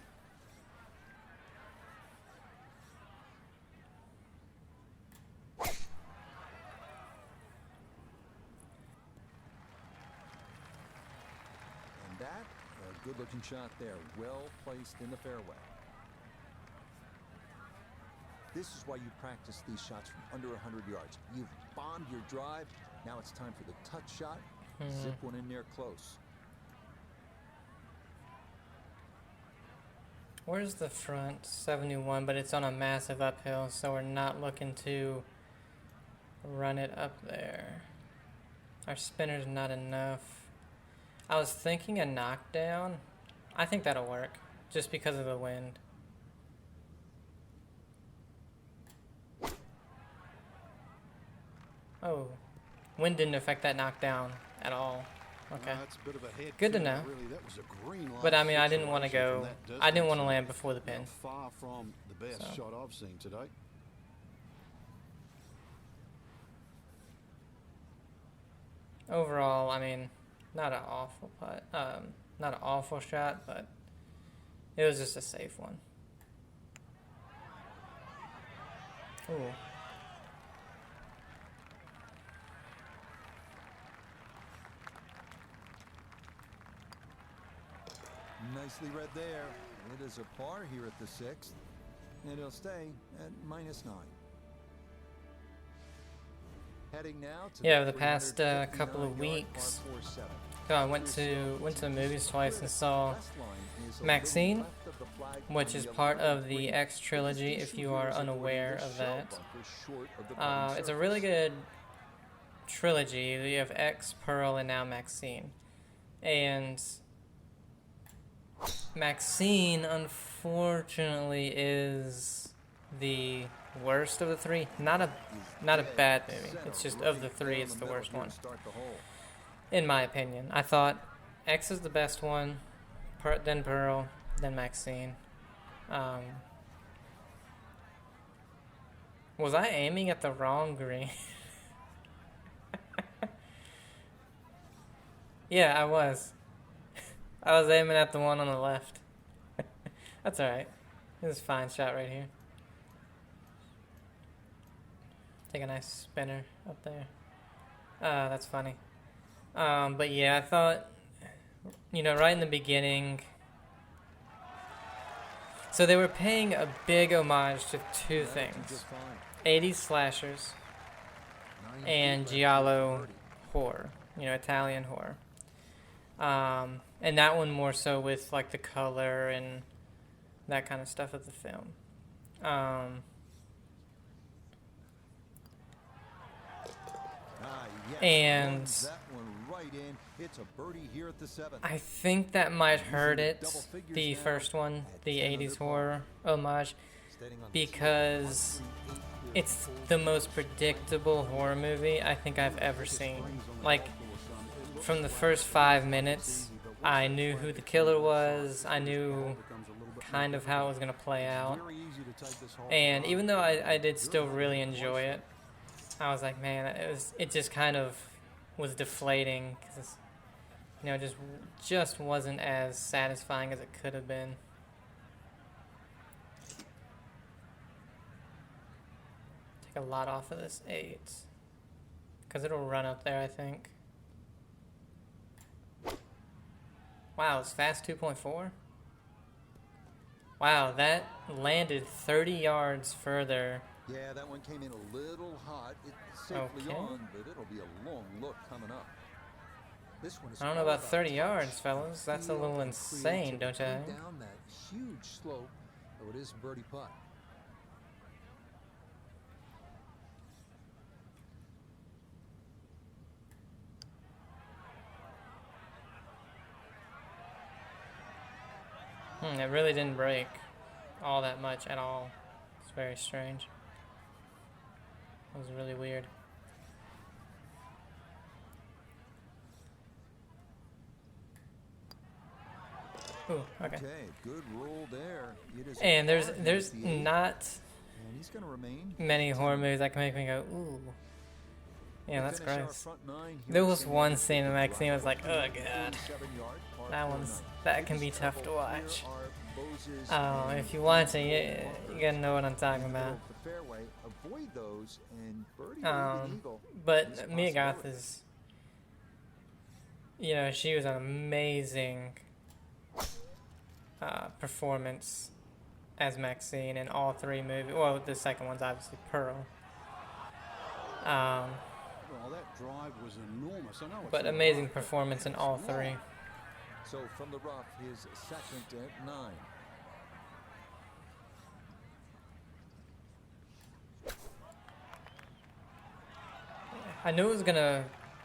And that, a good-looking shot there, well placed in the fairway. This is why you practice these shots from under 100 yards. You've bombed your drive. Now it's time for the touch shot. Zip one in there close. Where's the front? 71, but it's on a massive uphill, so we're not looking to run it up there. Our spinner's not enough. I was thinking a knockdown. I think that'll work, just because of the wind. Oh, wind didn't affect that knockdown at all. Okay. That's a bit of a head Good to kick, know. Really, that was a green light But I mean, I didn't want to situation go. from that I didn't want to distance. land before the pin. Not far from the best So. shot I've seen today. Overall, I mean, not an awful putt. Not an awful shot, but it was just a safe one. Ooh. Nicely read there. It is a par here at the 6th. And it'll stay at -9. Heading now to Yeah, the past couple of 359-yard weeks. par 4-7. So I went to the movies twice and saw West line is a Maxine, little left of the flag which on is the part 11th of the green. X trilogy. The If you are station here is unaware avoiding of the that, shell bunker short of the putting it's a surface. really good trilogy. You have X, Pearl, and now Maxine. And Maxine, unfortunately, is the worst of the three. Not a bad movie. It's just of the three, it's the worst one, in my opinion. I thought X is the best one, then Pearl, then Maxine. Was I aiming at the wrong green? Yeah, I was. I was aiming at the one on the left. That's alright. This is a fine shot right here. Take a nice spinner up there. That's funny. But yeah, I thought, right in the beginning. So they were paying a big homage to two things: 80s slashers and giallo horror, Italian horror. And that one more so with like the color and that kind of stuff of the film. Yes, And runs that one right in. It's a birdie here at the 7th. I think that might hurt it, Double figures the now first one, at the 10 80s under par. horror homage, Standing on the because it's the most predictable horror movie I think I've ever seen. Like, from the first 5 minutes, I knew who the killer was, I knew kind of how it was going to play out. And even though I did still really enjoy it, I was like, man, it just kind of was deflating, because you know, just wasn't as satisfying as it could have been. Take a lot off of this 8, because it'll run up there, I think. Wow, it's fast 2.4. Wow, that landed 30 yards further. Yeah, that one came in a little hot. It's safely Okay. on, but it'll be a long look coming up. This one is I don't know all about 30 touch, yards, fellas. That's a feel, little and insane, don't you creativity. think? Down that huge slope, though it is a birdie putt. It really didn't break all that much at all. It's very strange. It was really weird. Ooh, okay. Okay, good roll there. It is And there's hard there's with the 8, not and he's going to remain. many horror movies that can make me go, ooh. Yeah, that's Finish our gross. front 9 here There at was St. one Andrews scene in with a that scene I was like, driver, oh god. 47-yard par That 4 one's nine. that can be Biggest tough to trouble here watch. are Moses If and you want to, Walker. you gotta know what I'm talking In the middle about. of the fairway, avoid those and birdie with an eagle is But a Mia Goth possibility. is, you know, she was an amazing performance as Maxine in all 3 movies. Well, the second one's obviously Pearl. Well, that drive was enormous. I know it's But not amazing right, but performance in it's all long. 3. So from the rough, his second at 9. I knew it was gonna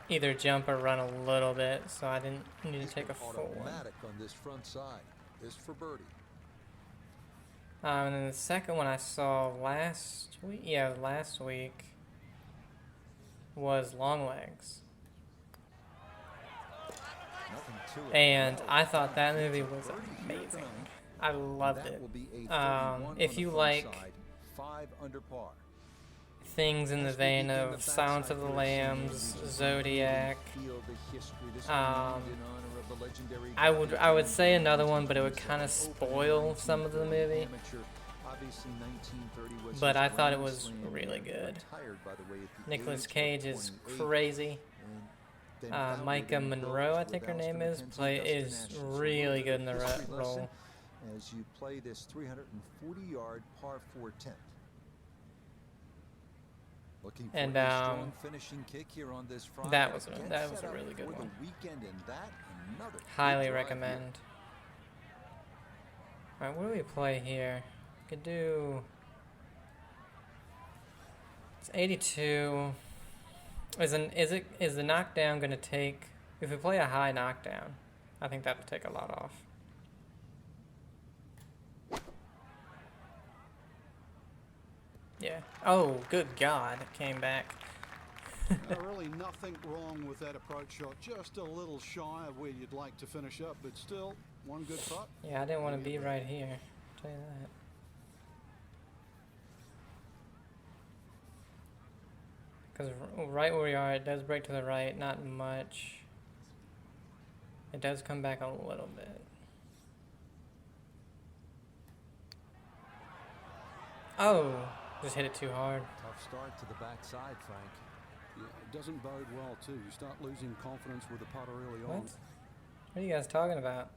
either jump or run a little bit, so I didn't need to He's take a been full one. automatic on this front side. This for birdie. And then the second one I saw last week, was Long Legs. Nothing to it. And No, I thought that it's a movie was birdie here amazing. tonight. I loved That it. will be a 31 If on the you front like side, 5 under par. things in the vein of Silence of the Lambs, Zodiac, I would say another one, but it would kind of spoil some of the movie. But I thought it was really good. Nicolas Cage is crazy. Micah Monroe, I think her name is really good in the role. As you play this 340-yard par 4 10th. Looking for And, a strong finishing kick here on this Friday. that was a Get set up really good for the one. weekend, and that another good Highly drive recommend. here. Alright, what do we play here? We could do... It's 82. Is the knockdown going to take... If we play a high knockdown, I think that'll take a lot off. Yeah. Oh, good God. It came back. Really nothing wrong with that approach shot. Just a little shy of where you'd like to finish up, but still, one good putt. Yeah, I didn't want to be right here. I'll tell you that. Because right where we are, it does break to the right, not much. It does come back a little bit. Oh, just hit it too hard. Tough start to the backside, Frank. Yeah, it doesn't bode well, too. You start losing confidence with the putter early What? on. What are you guys talking about?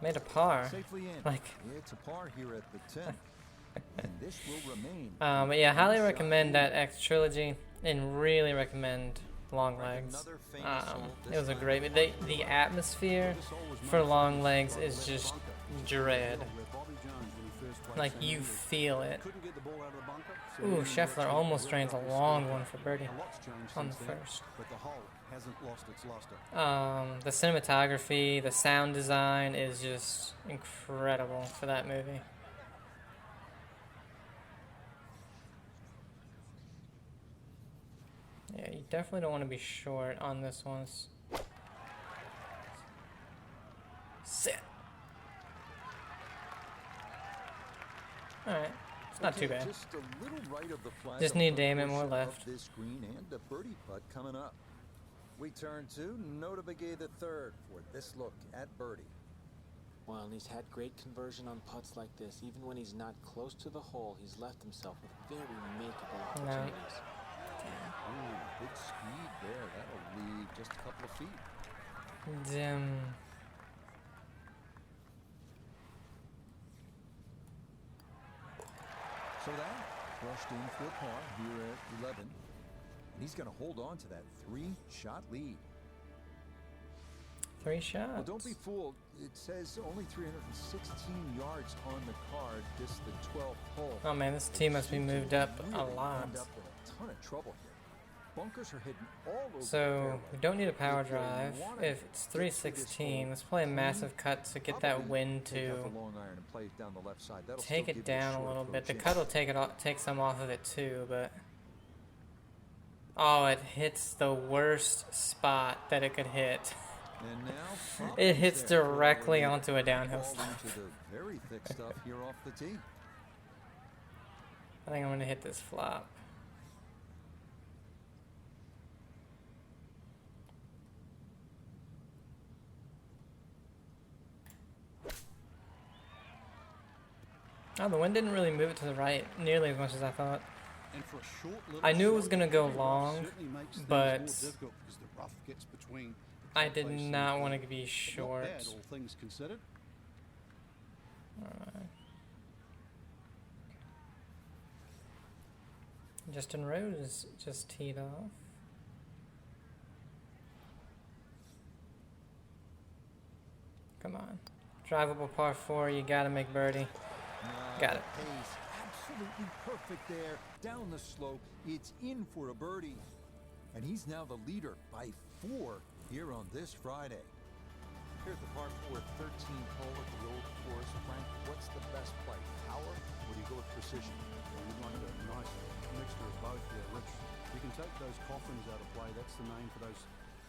Made a par. Safely in. Like, It's a par here at the 10th. And this will remain. but yeah, highly recommend that X trilogy, and really recommend long legs. Another famous hole, It this was a time great. with The atmosphere for long legs is just dread. Like you feel it. Ooh, Scheffler almost drains a long one for birdie on the first. But the hole hasn't lost its luster. The cinematography, the sound design is just incredible for that movie. Yeah, you definitely don't want to be short on this one. Sit. Alright, it's not too bad. Just a little right of the flag. Just need to aim it more left. This green and a birdie putt coming up. We turn to Nota Begay the third for this look at birdie. Well, and he's had great conversion on putts like this. Even when he's not close to the hole, he's left himself with very makeable opportunities. Ooh, good speed there. That'll leave just a couple of feet. Dim. So that crushed in for a par here at 11. And he's going to hold on to that 3-shot lead. 3 shots. Well, don't be fooled. It says only 316 yards on the card. This is the 12th hole. Oh man, this tee must be moved up a Really lot. end up in a ton of trouble here. Bunkers are hidden all over the So fairway. we don't need a power If you drive. wanna If it's get through this 316, hole let's play a massive cut to get that probably wind take out to the long iron and play it down the left side. That'll take still it give you down a short little throw bit. The chance. cut will take some off of it too, but oh, it hits the worst spot that it could hit. And now It hits there for directly the onto a downhill ball slope. into the very thick stuff here off the tee. I think I'm gonna hit this flop. Oh, the wind didn't really move it to the right nearly as much as I thought. And for a short little I knew it was shot, gonna go heavy rough long, certainly makes things but more difficult because the rough gets between the I club did face and not the want to green. be But short. Not bad, all things considered. Alright. Justin Rose just teed off. Come on. Drivable par 4, you gotta make birdie. Got it. Pace absolutely perfect there. Down the slope. It's in for a birdie. And he's now the leader by 4 here on this Friday. Here at the par 4 13th hole at the old course. Frank, what's the best play? Power or do you go with precision? Well, you'd like a nice mixture of both there, Rich. You can take those coffins out of play. That's the name for those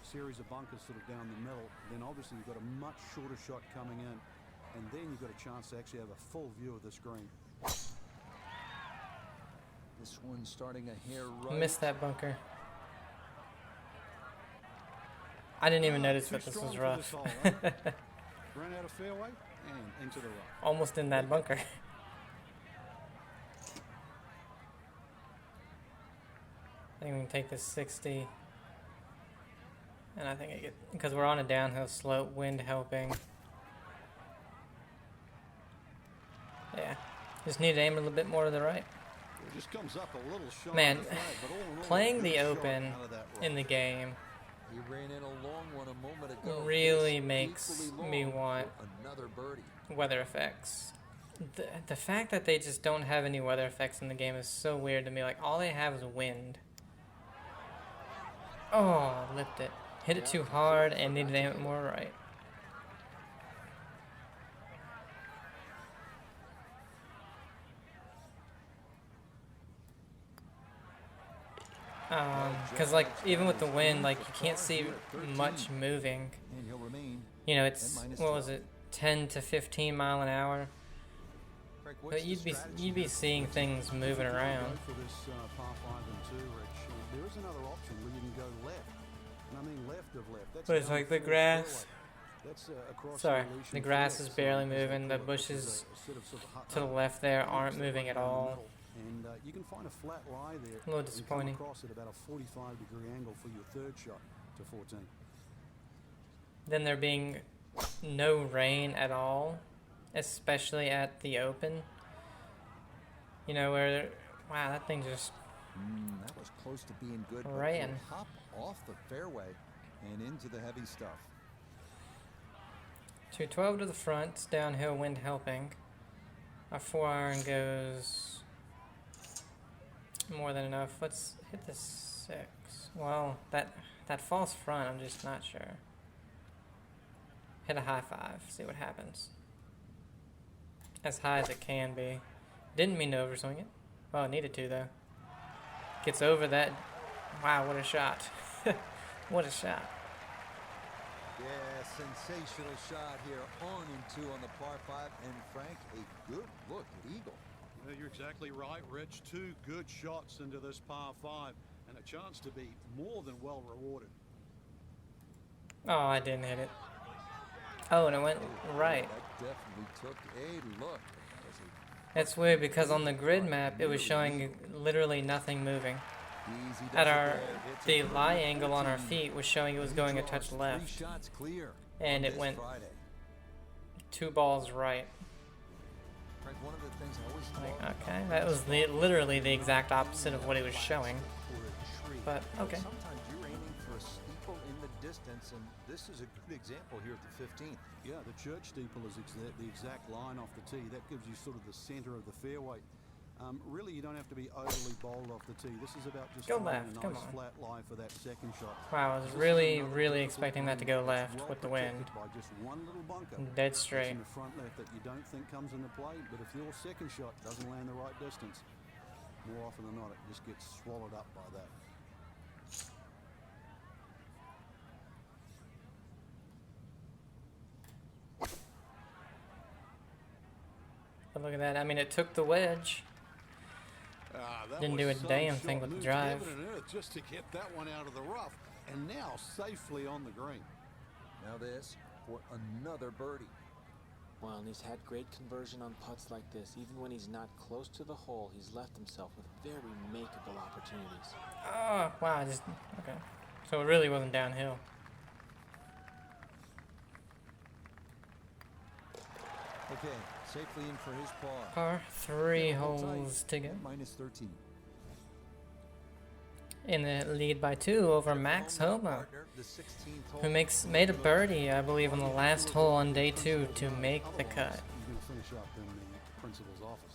series of bunkers sort of down the middle. Then obviously you've got a much shorter shot coming in. And then you've got a chance to actually have a full view of this green. This one's starting a hair right. Missed that bunker. I didn't even notice Too that this strong was for rough. hole, huh? Ran out of fairway and into the rough. Almost in that bunker. I think we can take this 60. And I think I get, because we're on a downhill slope, wind helping. Yeah. Just need to aim a little bit more to the right. It just comes up a little short. Man, of the flag, but all in all, playing a the good shot open out of that rough. in the game He ran in a long one a moment ago. really This makes equally me long want for another birdie. weather effects. The fact that they just don't have any weather effects in the game is so weird to me. Like, all they have is wind. Oh, lipped it. Hit it too hard and needed to aim it more right. Because, like, even with the wind, like, you can't see much moving. And he'll remain. You know, it's, what was it, 10 to 15 mile an hour? Frank, what's But the you'd be strategy? seeing things moving around. Go for this par 5 and 2, Rich. There is another option where you can go left. And I mean left of left. That's But it's down like the full grass. fairway. That's, across Sorry, Aleutian the grass Fields, is barely as they moving. The call it, which is bushes a sort of hut- to the left there aren't moving at down the all. middle. And you can find a flat lie there. A little and come disappointing. across at about a 45-degree angle for your third shot to 14. Then there being no rain at all, especially at the open. You know, where, wow, that thing just That was close to being good, but Right. it'll hop off the fairway and into the heavy stuff. 212 to the front, downhill, wind helping. Our 4-iron goes more than enough. Let's hit the 6. Well, that false front, I'm just not sure. Hit a high 5, see what happens. As high as it can be. Didn't mean to overswing it. Well, it needed to though. Gets over that. Wow, what a shot. What a shot. Yeah, sensational shot here. On and 2 on the par 5. And Frank, a good look at eagle. Yeah, you're exactly right, Rich. 2 good shots into this par 5 and a chance to be more than well rewarded. Oh, I didn't hit it. Oh, and it went right. That definitely took a look. That's weird because on the grid map it was showing literally nothing moving. Easy does At it our there. It's the a lie birdie angle on our 14. feet was showing it was going a touch Three left, shots clear and on it this went Friday. 2 balls right. Frank, one of the things I always Like, love okay, about that was literally the exact opposite of what it was showing. or a tree. But okay. Sometimes you're aiming for a steeple in the distance, and this is a good example here at the 15th. Yeah, the church steeple is the exact line off the tee. That gives you sort of the center of the fairway. Really, you don't have to be overly bold off the tee. This is about just Go finding left, a come nice on. flat lie for that second shot. Wow, I was This is really another difficult expecting that to one go that's left well with the protected wind. by just one little bunker. Dead It's straight. in the front left that you don't think comes into play, but if your second shot doesn't land the right distance, more often than not, it just gets swallowed up by that. But look at that. I mean, it took the wedge. That Didn't was do a some damn shot. thing with the Moved drive. heaven and earth just to get that one out of the rough, and now safely on the green. Now this for another birdie. Well, and he's had great conversion on putts like this. Even when he's not close to the hole, he's left himself with very makeable opportunities. Oh, wow, I just... Okay. So it really wasn't downhill. Okay, safely in for his par. Par 3 Hold tight. holes to go. Minus 13. In the lead by 2 over Max Home Homa, partner, the 16th hole. who made a birdie, I believe, on the last hole on day 2 to make the cut. You're going to finish up in the principal's office.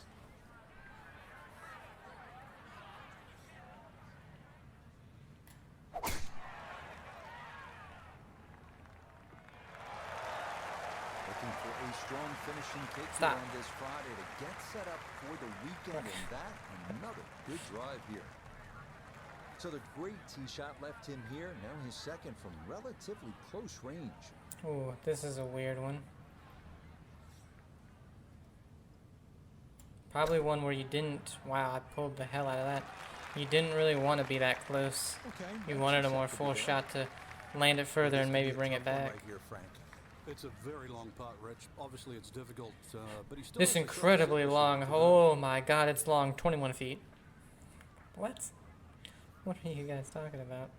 Looking for a strong finishing kick Stop. here on this Friday to get set up for the weekend, and that another good drive here. So the great tee shot left him here. Now his second from relatively close range. Ooh, this is a weird one. Probably one where you didn't... Wow, I pulled the hell out of that. You didn't really want to be that close. Okay, You that's wanted a more acceptable full there. shot to land it further This and could maybe be a bring it tough one back. right here, Frank. It's a very long putt, Rich. Obviously, it's difficult, but he's still... This incredibly long. Oh my god, it's long. 21 feet. What? What are you guys talking about?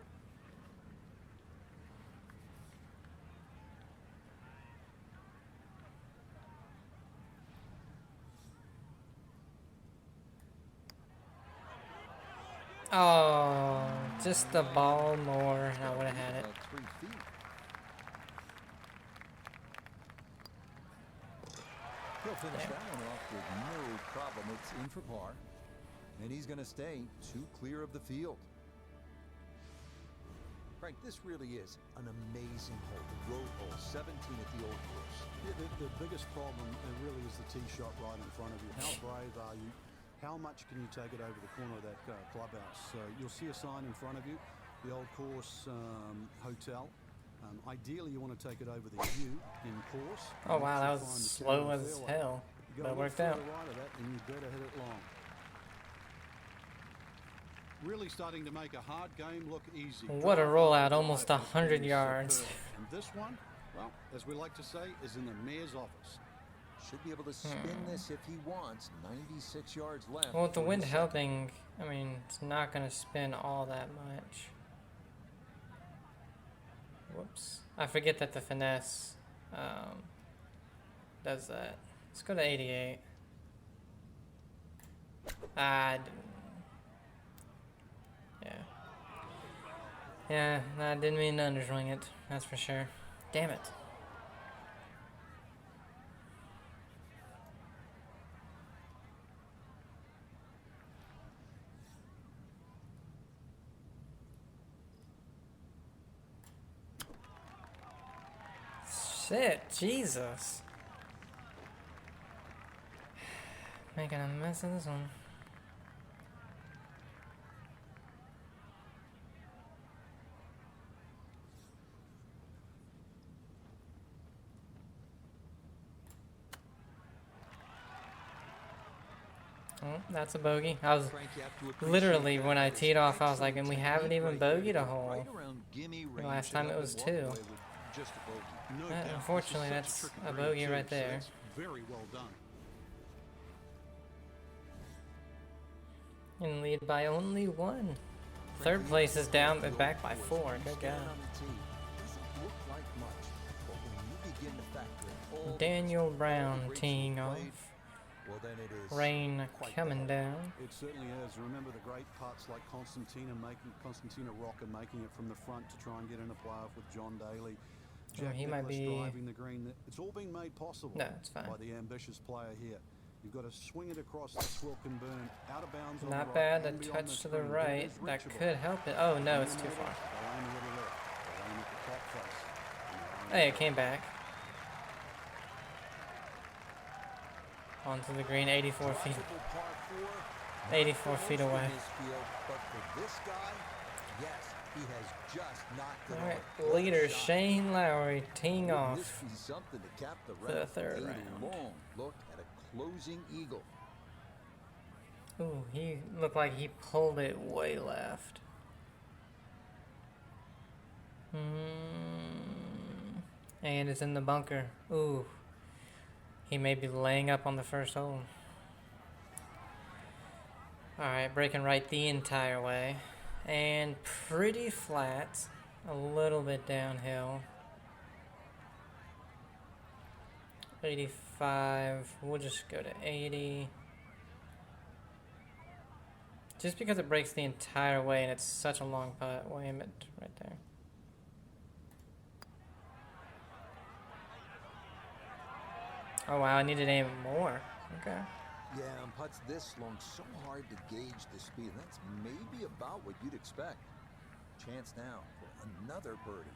Oh, just the ball more, and I would have had it. About 3 feet. He'll finish There. that one off with no problem. It's in for par. And he's going to stay 2 clear of the field. Frank, this really is an amazing hole. The road hole, 17 at the old course. Yeah, the biggest problem really is the tee shot right in front of you. How brave are you? How much can you take it over the corner of that clubhouse? So you'll see a sign in front of you, the old course hotel. Ideally, you want to take it over the U in course. Oh and wow, that actually was find the slow center of the as fairway. hell, You but got it to look worked out. further right of that, and you better hit it long. Really starting to make a hard game look easy. What a Drive, rollout, drive, almost drive, 100 superb. yards. And this one, well, as we like to say, is in the mayor's office. Should be able to spin this if he wants. 96 yards left. Well, with the for wind his second. helping, I mean, it's not going to spin all that much. Whoops. I forget that the finesse does that. Let's go to 88. I didn't. Yeah, I didn't mean to underswing it, that's for sure. Damn it. Shit, Jesus. Making a mess of this one. Oh, that's a bogey. I was literally, when I teed off, I was like, and we haven't even bogeyed a hole. The last time it was 2. Unfortunately, that's a bogey right there. Very well done. In lead by only 1. Third place is down, but back by 4. Good God. Daniel Brown teeing off. Rain coming down. It certainly is. Remember the great putts like Constantina Rocker making it from the front to try and get in a playoff with John Daly. Jack He might be driving the green. It's all been made possible No, it's fine. by the ambitious player here. You've got to swing it across the Swilken Burn, out of bounds. Not on the bad, right, a and beyond touch the to the green. right. It is That reachable. could help it. Oh no, it's too far. They'll aim a little left. They'll aim at the top face. Hey, it came back. Onto the green, 84 feet. 84 feet away. But for this guy, yes, he has just knocked it Alright, on. leader Shane Lowry teeing Wouldn't off. this be something to cap the for the third A round. long look at a closing eagle. Ooh, he looked like he pulled it way left. And it's in the bunker. Ooh. He may be laying up on the first hole. Alright, breaking right the entire way. And pretty flat. A little bit downhill. 85. We'll just go to 80. Just because it breaks the entire way and it's such a long putt. We'll aim it right there. Oh wow, I needed to aim it more. Okay. Yeah, and putts this long, so hard to gauge the speed. That's maybe about what you'd expect. Chance now for another birdie.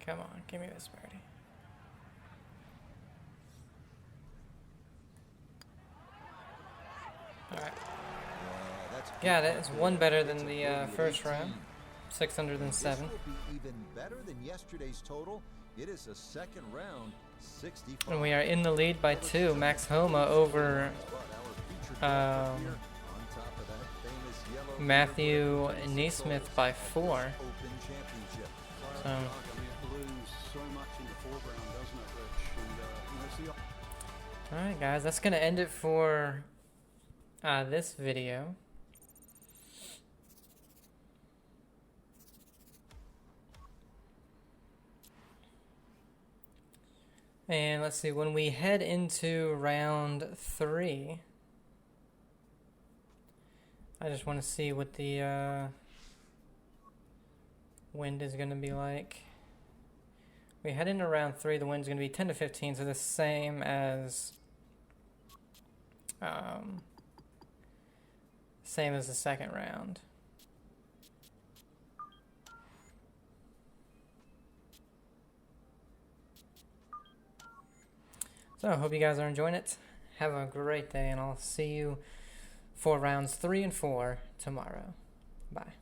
Come on, give me this birdie. Alright. Got it. It's one better than the first round. 607. This will be even better than yesterday's total. It is a second round, 65. And we are in the lead by 2. Max Homa over Matthew Neesmith by 4. So, alright guys, that's going to end it for this video. And let's see, when we head into round 3, I just want to see what the wind is going to be like. We head into round 3, the wind's going to be 10 to 15, so the same as the second round. So I hope you guys are enjoying it. Have a great day, and I'll see you for rounds 3 and 4 tomorrow. Bye.